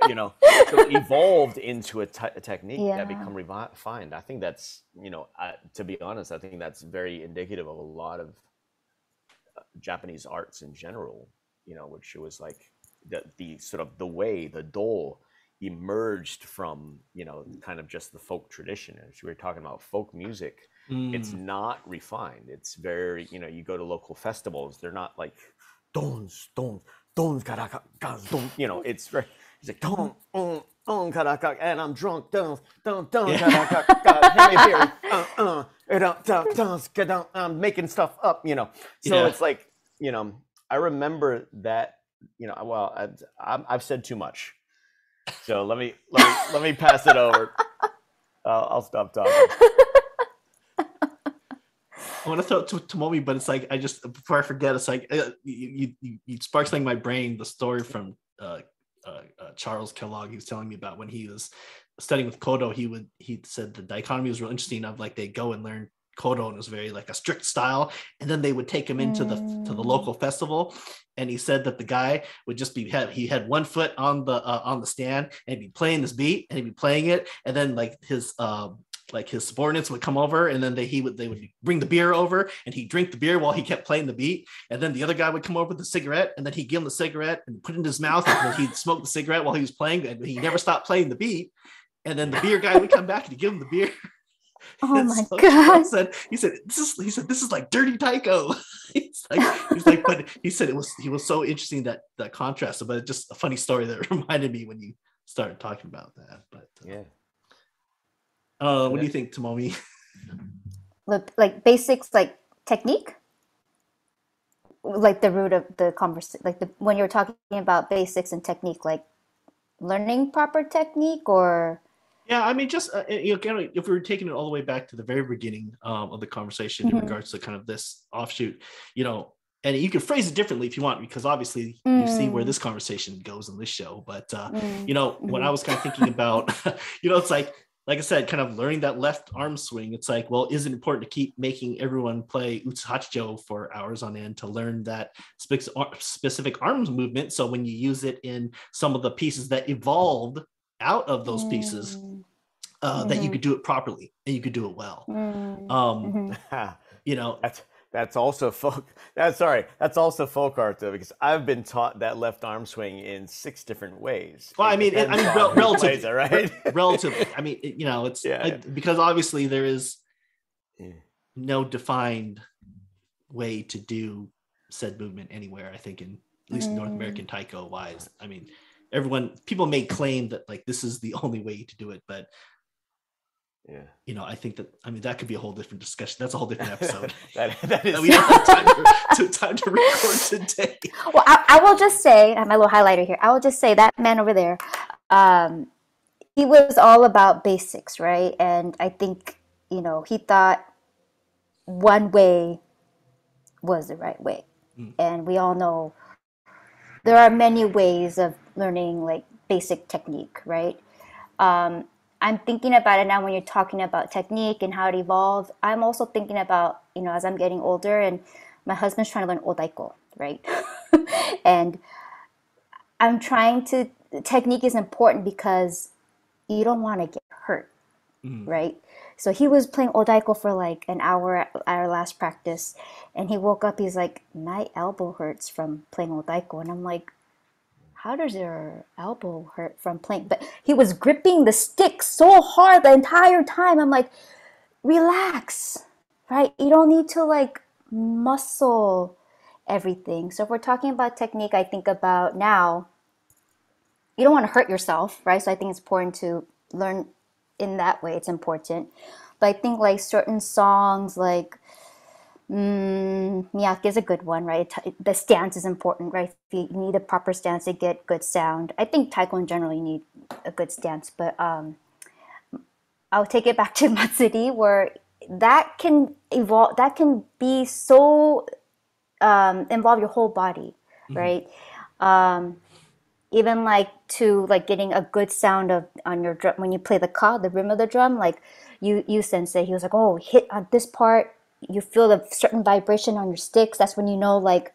You know, so it evolved into a technique that become refined. I think that's, you know, to be honest, I think that's very indicative of a lot of Japanese arts in general, you know, which was like the sort of the way the do emerged from, you know, kind of just the folk tradition. As we were talking about folk music, it's not refined. It's very, you know, you go to local festivals, they're not like dons, dons, dons, you know, it's very, he's like, don, and I'm drunk, don, I'm making stuff up, you know. So it's like, you know, I remember that, you know, well, I've said too much. So let me pass it over. I'll stop talking. I want to throw it to Tomomi, but it's like, I just, before I forget, it's like, you sparked something in my brain, the story from Charles Kellogg. He was telling me about when he was studying with Kodo, he said the dichotomy was real interesting of like, they go and learn kodo, and it was very like a strict style. And then they would take him into the local festival, and he said that the guy would just he had one foot on the stand, and he'd be playing this beat, and he'd be playing it, and then like his subordinates would come over, and then they would bring the beer over, and he'd drink the beer while he kept playing the beat, and then the other guy would come over with the cigarette, and then he'd give him the cigarette and put it in his mouth, and then he'd smoke the cigarette while he was playing, and he never stopped playing the beat, and then the beer guy would come back and he'd give him the beer. Oh my God. He said this is like dirty taiko. he's like, but he said he was so interesting that contrast, but it's just a funny story that reminded me when you started talking about that. But yeah. What do you think, Tomomi? Like basics, like technique, like the root of the conversation, like when you're talking about basics and technique, like learning proper technique, or yeah, I mean, just if we were taking it all the way back to the very beginning of the conversation in regards to kind of this offshoot, and you can phrase it differently if you want, because obviously you see where this conversation goes in this show. But when I was kind of thinking about, it's like I said, kind of learning that left arm swing. It's like, well, is it important to keep making everyone play Utsuhachijo for hours on end to learn that specific arms movement? So when you use it in some of the pieces that evolved out of those pieces, that you could do it properly and you could do it well. That's also folk. That's also folk art though, because I've been taught that left arm swing in 6 different ways. Well, relatively, right? Relatively. I mean, it's because obviously there is no defined way to do said movement anywhere. I think at least North American taiko wise. I mean, people may claim that like this is the only way to do it, but I think that could be a whole different discussion. That's a whole different episode. that is we don't have time to record today. Well, I will just say, I have my little highlighter here. I will just say that man over there, he was all about basics, right? And I think, he thought one way was the right way. And we all know there are many ways of learning like basic technique, right? I'm thinking about it now when you're talking about technique and how it evolved. I'm also thinking about, as I'm getting older, and my husband's trying to learn odaiko, right? And I'm technique is important because you don't want to get hurt, right? So he was playing odaiko for like an hour at our last practice, and he woke up, he's like, my elbow hurts from playing odaiko. And I'm like, how does your elbow hurt from playing? But he was gripping the stick so hard the entire time. I'm like, relax, right? You don't need to like muscle everything. So if we're talking about technique, I think about now, you don't want to hurt yourself, right? So I think it's important to learn in that way. It's important. But I think like certain songs like Miyake is a good one, right? The stance is important, right? You need a proper stance to get good sound. I think taiko in general, you need a good stance, but I'll take it back to Matsuri, where that can evolve, that can be so involve your whole body, right? Even like to like getting a good sound on your drum when you play the rim of the drum, like you sensei, he was like, oh, hit on this part, you feel a certain vibration on your sticks. That's when you know like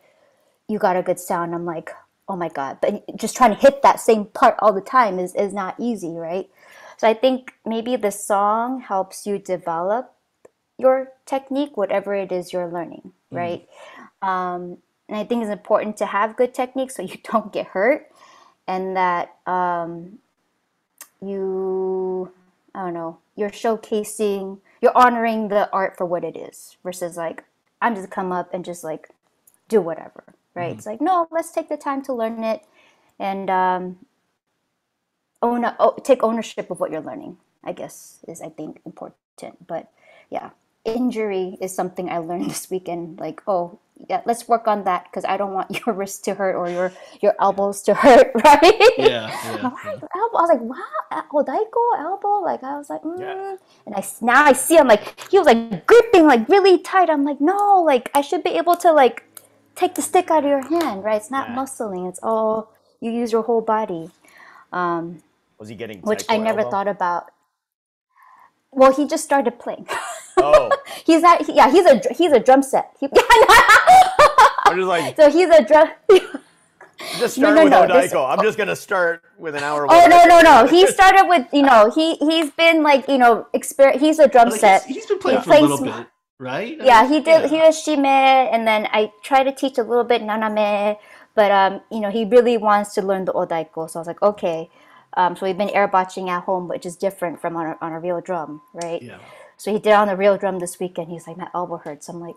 you got a good sound. I'm like, oh my God. But just trying to hit that same part all the time is not easy, right? So I think maybe the song helps you develop your technique, whatever it is you're learning, right? And I think it's important to have good technique so you don't get hurt, and that you're showcasing, you're honoring the art for what it is, versus like, I'm just come up and just like do whatever, right? It's like, no, let's take the time to learn it and take ownership of what you're learning, I guess is, I think, important. But yeah, injury is something I learned this weekend. Like, oh, yeah, let's work on that because I don't want your wrist to hurt or your elbows to hurt, right? Yeah. Elbow. I was like, wow, odaiko elbow. Like I was like, and now I see. I'm like, he was like gripping like really tight. I'm like, no, like I should be able to like take the stick out of your hand, right? It's not muscling. It's all you use your whole body. Was he getting which I never thought about? Well, he just started playing. Oh, He's not. Yeah, he's a drum set. I'm just like, So he's a drum. just No, start no, with no. Odaiko. I'm just gonna start with an hour. Oh no, no, no. He started with he's been like he's a drum Like set. he's been playing He for a played little bit, right? I Yeah, mean, he did. He was shime, and then I tried to teach a little bit naname, but he really wants to learn the odaiko. So I was like, okay. So we've been airbotching at home, which is different from on a real drum, right? yeah. So he did it on the real drum this weekend. He's like, my elbow hurts. I'm like,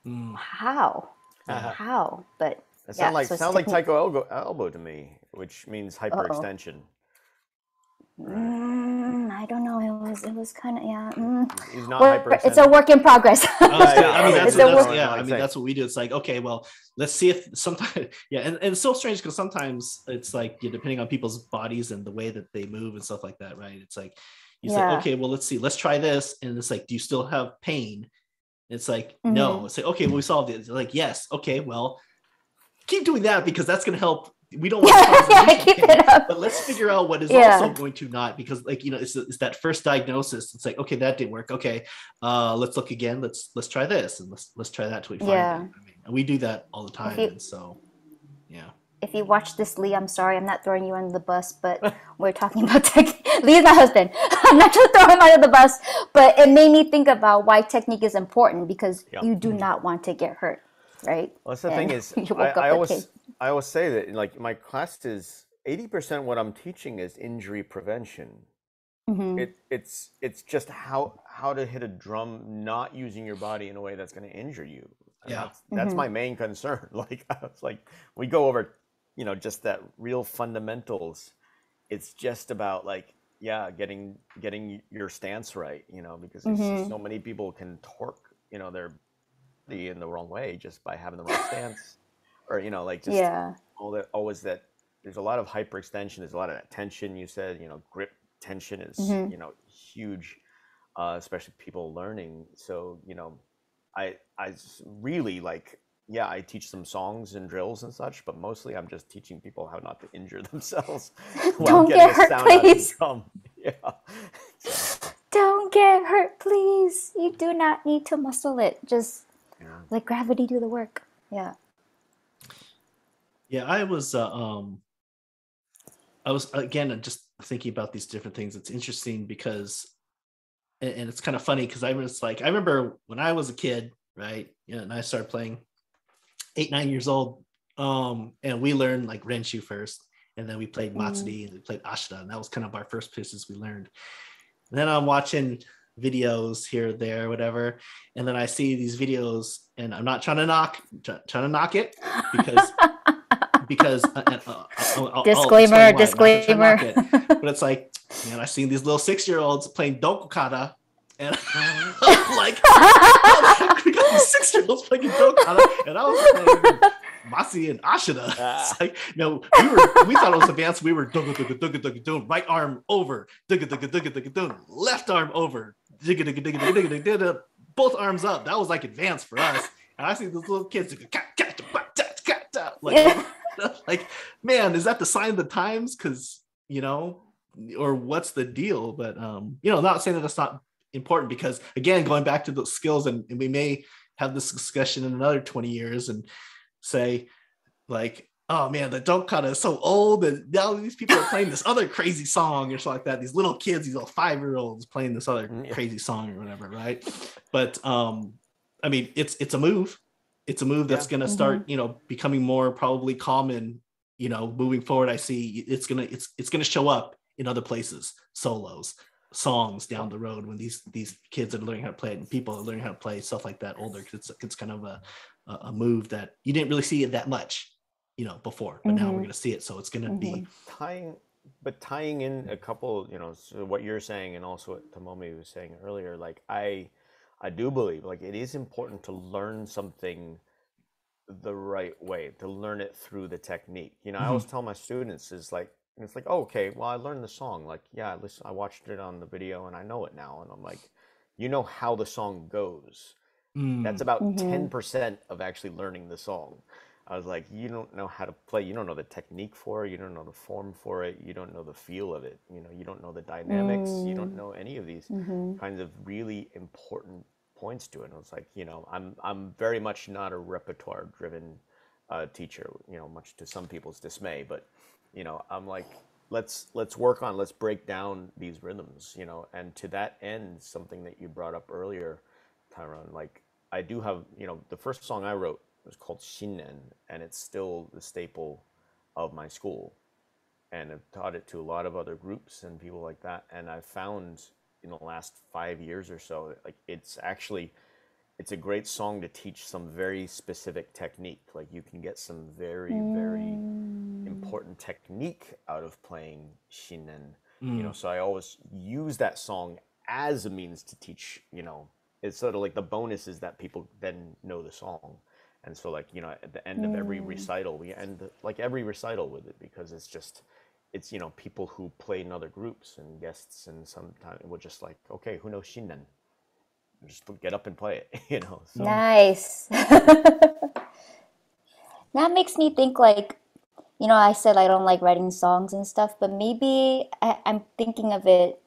Mm, how, yeah. how? But It yeah, so it's sound like technique. Taiko elbow to me, which means Uh-oh. hyperextension. Right. I don't know. It was kind of yeah. He's not It's a hyperextended. work in progress. I mean, It's a work. I mean, that's what we do. It's like, okay, well, let's see if sometimes, yeah, and it's so strange because sometimes it's like, depending on people's bodies and the way that they move and stuff like that, right? It's like, you say, Yeah. okay, well, let's see, let's try this, and it's like, do you still have pain? It's like, no. Mm-hmm. It's like, okay, well, we solved it. It's like, yes, okay, well, keep doing that because that's going to help. We don't want to cause Keep pain, it up. but let's figure out what is also going to not, because like, it's that first diagnosis. It's like, okay, that didn't work. Okay, let's look again. Let's try this and let's try that till we find it. I mean, and we do that all the time. And so, yeah. If you watch this, Lee, I'm sorry, I'm not throwing you under the bus, but we're talking about Lee is my husband. I'm not trying to throw him under the bus, but it made me think about why technique is important because you do not want to get hurt, right? Well, that's the thing is, I always say that like my class is 80% what I'm teaching is injury prevention. Mm-hmm. It's just how to hit a drum not using your body in a way that's going to injure you. And Yeah, that's my main concern. Like I was like, we go over, just that real fundamentals. It's just about like, yeah, getting your stance right, because so many people can torque, their body in the wrong way just by having the wrong stance, or like just always that. There's a lot of hyperextension. There's a lot of that tension. You said, grip tension is huge, especially people learning. So I really like, yeah, I teach some songs and drills and such, but mostly I'm just teaching people how not to injure themselves while Don't getting get a hurt, sound out of the please. drum. Yeah. Don't get hurt, please. You do not need to muscle it. Just let gravity do the work. Yeah. Yeah, I was again just thinking about these different things. It's interesting because, and it's kind of funny because I remember when I was a kid, right? And I started playing 8, 9 years old, and we learned like Renshu first, and then we played Matsuri and we played Ashita, and that was kind of our first pieces we learned. And then I'm watching videos here, there, whatever, and then I see these videos, and I'm not trying to knock it because I'll disclaimer. but it's like, man, I've seen these little 6-year-olds playing dokokata, and I'm like, we got these 6-year-olds playing dokokata, and I was playing Masi and Ashita. It's like, we thought it was advanced. We were doing right arm over, left arm over, both arms up. That was like advanced for us. And I see those little kids like, man, is that the sign of the times? Because or what's the deal? But not saying that that's not important, because again, going back to those skills, and we may have this discussion in another 20 years and say like, oh man, the dokata is so old, and now these people are playing this other crazy song or something like that. These little kids, these little 5-year-olds playing this other crazy song or whatever, right? But I mean, it's a move. It's a move that's going to start, becoming more probably common, moving forward. I see it's going to show up in other places, solos, songs down the road, when these kids are learning how to play it and people are learning how to play stuff like that older. It's kind of a move that you didn't really see it that much, before, but now we're going to see it. So it's going to be tying in a couple, so what you're saying and also what Tomomi was saying earlier, like I do believe like it is important to learn something the right way, to learn it through the technique. I always tell my students it's like, oh, okay, well, I learned the song. Like, yeah, listen, I watched it on the video and I know it now. And I'm like, how the song goes. That's about 10% of actually learning the song. I was like, you don't know how to play. You don't know the technique for it. You don't know the form for it. You don't know the feel of it. You don't know the dynamics. You don't know any of these kinds of really important points to it. And I was like, I'm very much not a repertoire driven teacher. Much to some people's dismay. But I'm like, let's work on, let's break down these rhythms. And to that end, something that you brought up earlier, Tyrone, like I do have, the first song I wrote was called Shinnen, and it's still the staple of my school. And I've taught it to a lot of other groups and people like that. And I've found in the last 5 years or so, like it's a great song to teach some very specific technique. Like you can get some very, very important technique out of playing Shinnen. So I always use that song as a means to teach, it's sort of like the bonus is that people then know the song. And so like, at the end of every recital, we end like every recital with it because it's people who play in other groups and guests, and sometimes we're just like, okay, who knows Shinnen? Just get up and play it, So. Nice. That makes me think like, I said I don't like writing songs and stuff, but maybe I'm thinking of it,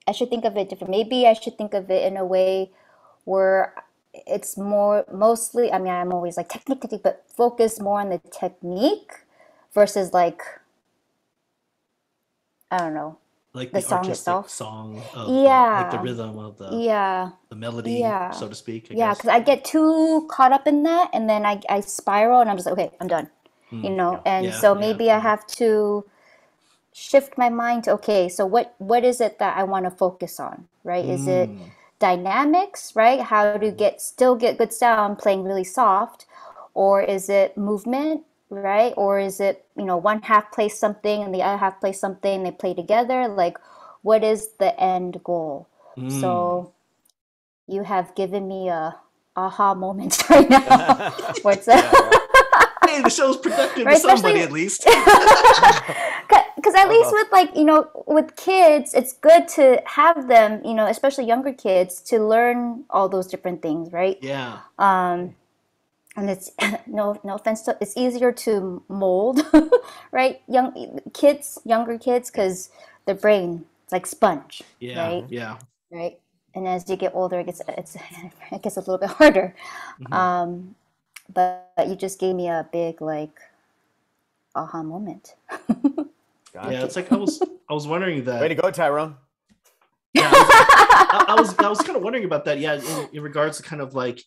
I should think of it different. Maybe I should think of it in a way where it's more mostly, I mean, I'm always like technique, but focus more on the technique versus like, I don't know, Like the the song artistic itself. song of like the Yeah, rhythm of yeah, the melody, yeah, so to speak, I yeah. guess. Because I get too caught up in that, and then I spiral, and I'm just like, okay, I'm done. Yeah. And Yeah, so yeah. maybe I have to shift my mind to, okay, so what is it that I want to focus on, right? Is it Mm. dynamics, right? How to get good sound playing really soft, or is it movement, right? Or is it, one half plays something and the other half plays something, they play together? Like, what is the end goal? Mm. So you have given me a aha moment right now where it's Yeah, yeah. Hey, the show's productive to right, especially somebody at least. because at That was least awesome. with like with kids it's good to have them, especially younger kids, to learn all those different things, right? Yeah. And it's no offense to, it's easier to mold right, younger kids, Yeah. because their brain is like sponge, Yeah. right? Yeah. Right. And as you get older it gets a little bit harder. Mhm. But you just gave me a big like aha moment. Yeah, Gotcha. it's like I was wondering Way to that. go, Tyrone. Yeah, I was kind of wondering about that. Yeah, in regards to kind of like,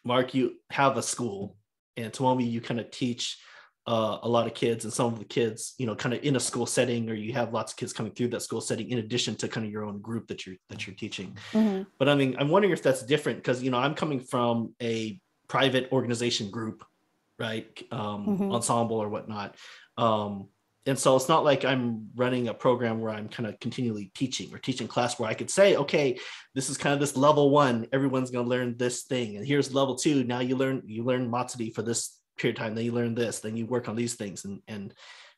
Mark, you have a school, and Tomomi, you kind of teach a lot of kids, and some of the kids, kind of in a school setting, or you have lots of kids coming through that school setting in addition to kind of your own group that you're teaching. Hmm. But I mean, I'm wondering if that's different because I'm coming from a private organization group, right? Hmm. Ensemble or whatnot. And so it's not like I'm running a program where I'm kind of continually teaching or teaching class where I could say, okay, this is kind of this level one, everyone's going to learn this thing, and here's level two. Now you learn Matsuri for this period of time, then you learn this, then you work on these things, and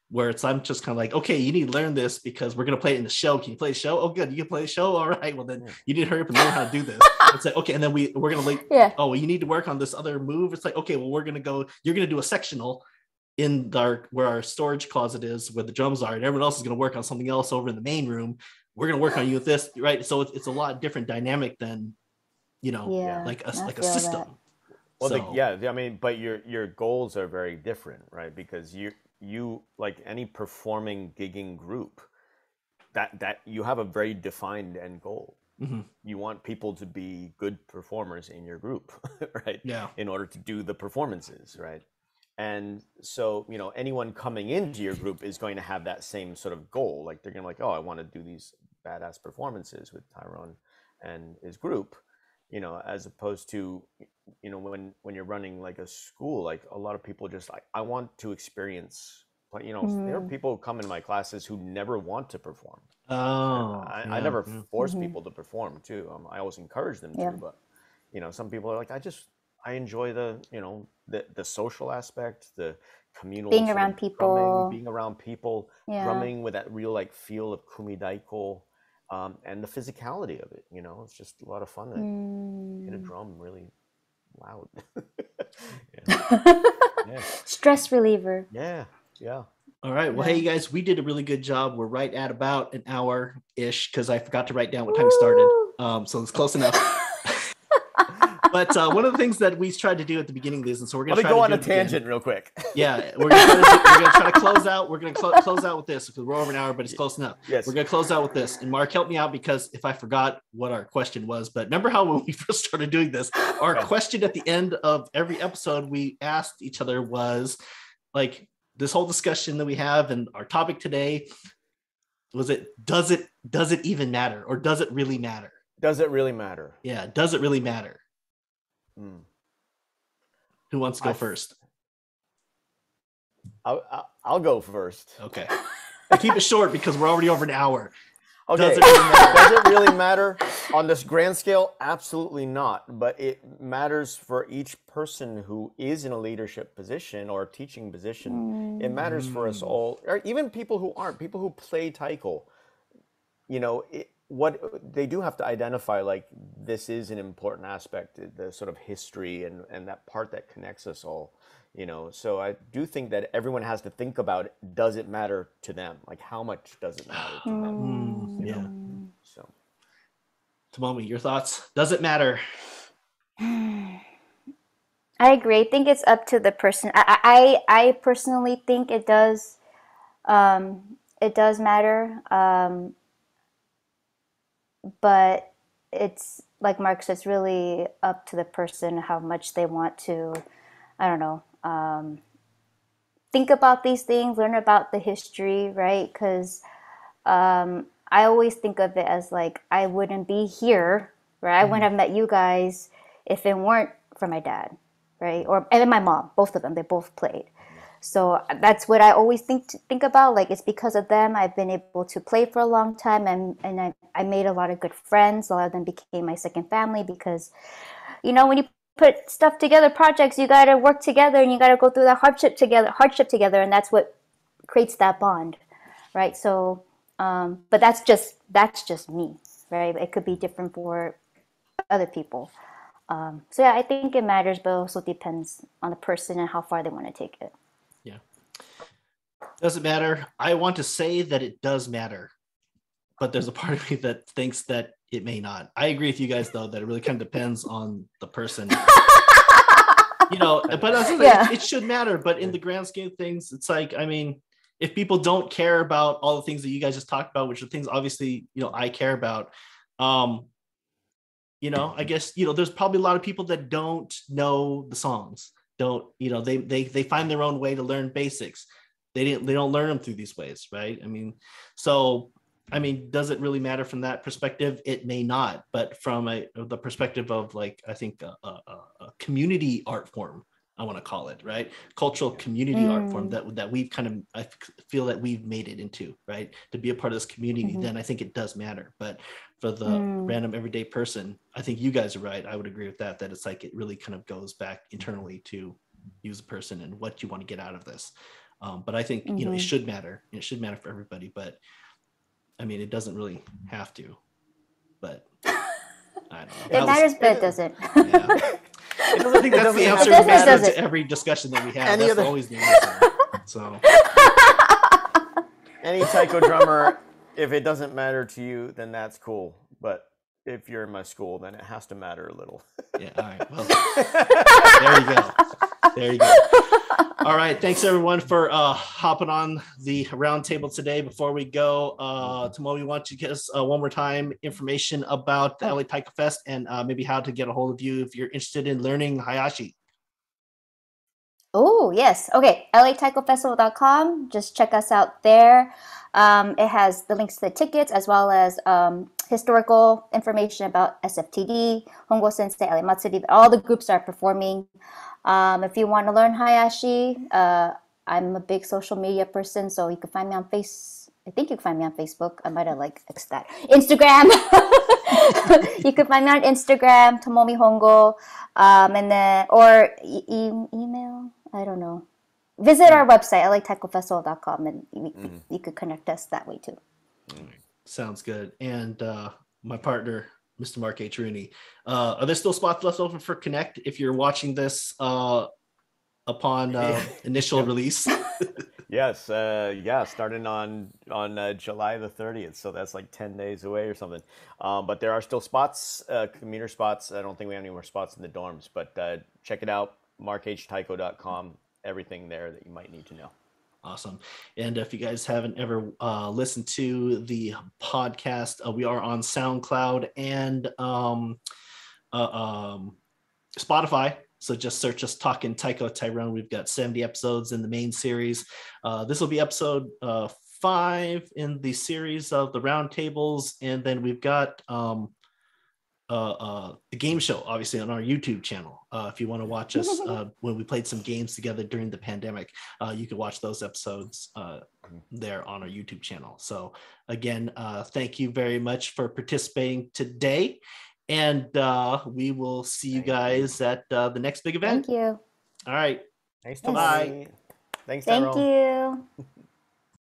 where it's I'm just kind of like, okay, you need to learn this because we're going to play it in the show. Can you play a show? Oh, good, you can play a show. All right, well then Yeah. you need to hurry up and learn how to do this. It's like, okay, and then we're going to like, Yeah. oh, well, you need to work on this other move. It's like, okay, well, you're going to do a sectional in where our storage closet is, where the drums are, and everyone else is going to work on something else over in the main room. We're going to work on you with this, right? So it's a lot different dynamic than Yeah. Yeah, like a I like a feel that. system. Well, So I mean, but your goals are very different, right? Because you like any performing gigging group, that you have a very defined end goal. mhm, You want people to be good performers in your group, right? yeah, In order to do the performances, right? And so, anyone coming into your group is going to have that same sort of goal. Like they're going to like, oh, I want to do these badass performances with Tyrone and his group, as opposed to, when you're running like a school, like a lot of people just like, I want to experience, but there are Mm, people who come in my classes who never want to perform. And oh I yeah, never yeah. force hmm. people to perform too. I always encourage them Yeah. to, but some people are like, I enjoy the social aspect, the communal Being sort of around drumming, people. being around people, Yeah. drumming with that real like feel of kumidaiko, and the physicality of it. It's just a lot of fun to hit a Mm, drum really loud. Yeah. Stress reliever. Yeah. Yeah. All right. Well, Yeah. hey, you guys, we did a really good job. We're right at about an hour-ish because I forgot to write down what time it started. So it's close enough. But one of the things that we tried to do at the beginning of this, and so we're going to Let me go on a tangent real quick. Yeah, we're going to try to close out. We're going to close out with this because we're over an hour, but it's close enough. Yes. We're going to close out with this. And Mark, help me out because if I forgot what our question was, but remember how when we first started doing this, our question at the end of every episode we asked each other was like this whole discussion that we have and our topic today was does it even matter or does it really matter? Does it really matter? Yeah, does it really matter? Who wants to go first? I'll go first. Okay. Keep it short because we're already over an hour. Okay. Does it really matter on this grand scale? Absolutely not. But it matters for each person who is in a leadership position or a teaching position. It matters for us all, or even people who aren't, people who play taiko. You know, what they do have to identify, like, this is an important aspect, the sort of history and that part that connects us all. You know, so I do think that everyone has to think about, does it matter to them? Like, how much does it matter to them? You know? So, Tomomi, your thoughts? Does it matter? I agree. I think it's up to the person. I personally think it does. It does matter. But it's like Mark said, it's really up to the person how much they want to. I don't know. Think about these things, learn about the history, right? Because I always think of it as like I wouldn't be here, right? I wouldn't have met you guys if it weren't for my dad, right? And my mom, both of them, they both played. So that's what I always think about. Like, it's because of them I've been able to play for a long time, and I made a lot of good friends. A lot of them became my second family because, you know, when you put stuff together, projects, you got to work together and you got to go through that hardship together, and that's what creates that bond, right? So, but that's just me, right? It could be different for other people. So yeah, I think it matters, but also depends on the person and how far they want to take it. Yeah. Does it matter? I want to say that it does matter, but there's a part of me that thinks that it may not. I agree with you guys, though, that it really kind of depends on the person. You know, but it should matter. But in the grand scheme of things, it's like, I mean, if people don't care about all the things that you guys just talked about, which are things obviously, you know, I care about, you know, I guess, you know, there's probably a lot of people that don't know the songs. Don't, you know, they find their own way to learn basics. They don't learn them through these ways, right? I mean, so I mean, does it really matter from that perspective? It may not, but from the perspective of, like, I think a community art form, I want to call it, right? Cultural community art form that we've kind of, I feel that we've made it into, right? To be a part of this community, then I think it does matter. But for the random everyday person, I think you guys are right. I would agree with that it's like, it really kind of goes back internally to you as a person and what you want to get out of this. But I think, you know, it should matter. It should matter for everybody, but I mean, it doesn't really have to, but I don't know. It matters, but it doesn't. Yeah. I think that's the answer to every discussion that we have. That's always the answer. So, any taiko drummer, if it doesn't matter to you, then that's cool. But if you're in my school, then it has to matter a little. Yeah. All right. Well, there you go. There you go. All right. Thanks, everyone, for hopping on the round table today. Before we go, Tomomi, why don't you give us one more time information about the LA Taiko Fest and maybe how to get a hold of you if you're interested in learning Hayashi. Oh, yes. Okay. LATaikofestival.com. Just check us out there. It has the links to the tickets as well as historical information about SFTD, Hongo Sensei, LA Matsuri. All the groups are performing. If you want to learn Hayashi, I'm a big social media person, so you can find me on I think you can find me on Facebook. I might have X'd that. Instagram. You can find me on Instagram, Tomomi Hongo, and then or email. I don't know. Visit our website, LATaikofestival.com, and you could connect us that way too. Sounds good. And my partner, Mr. Mark H. Rooney. Are there still spots left open for Connect if you're watching this upon initial release? Yes, starting on July the 30th, so that's like 10 days away or something. But there are still spots, commuter spots. I don't think we have any more spots in the dorms, but check it out, markhtaiko.com. Everything there that you might need to know. Awesome. And if you guys haven't ever listened to the podcast, we are on SoundCloud and Spotify. So just search us Talkin Taiko Tyrone. We've got 70 episodes in the main series. This will be episode 5 in the series of the roundtables. And then we've got the game show, obviously, on our YouTube channel. If you want to watch us when we played some games together during the pandemic, you can watch those episodes there on our YouTube channel. So again, thank you very much for participating today. And we will see you guys at the next big event. Thank you. All right. Thanks, Yes. Tomomi. Thanks, Tyrone. Thank you.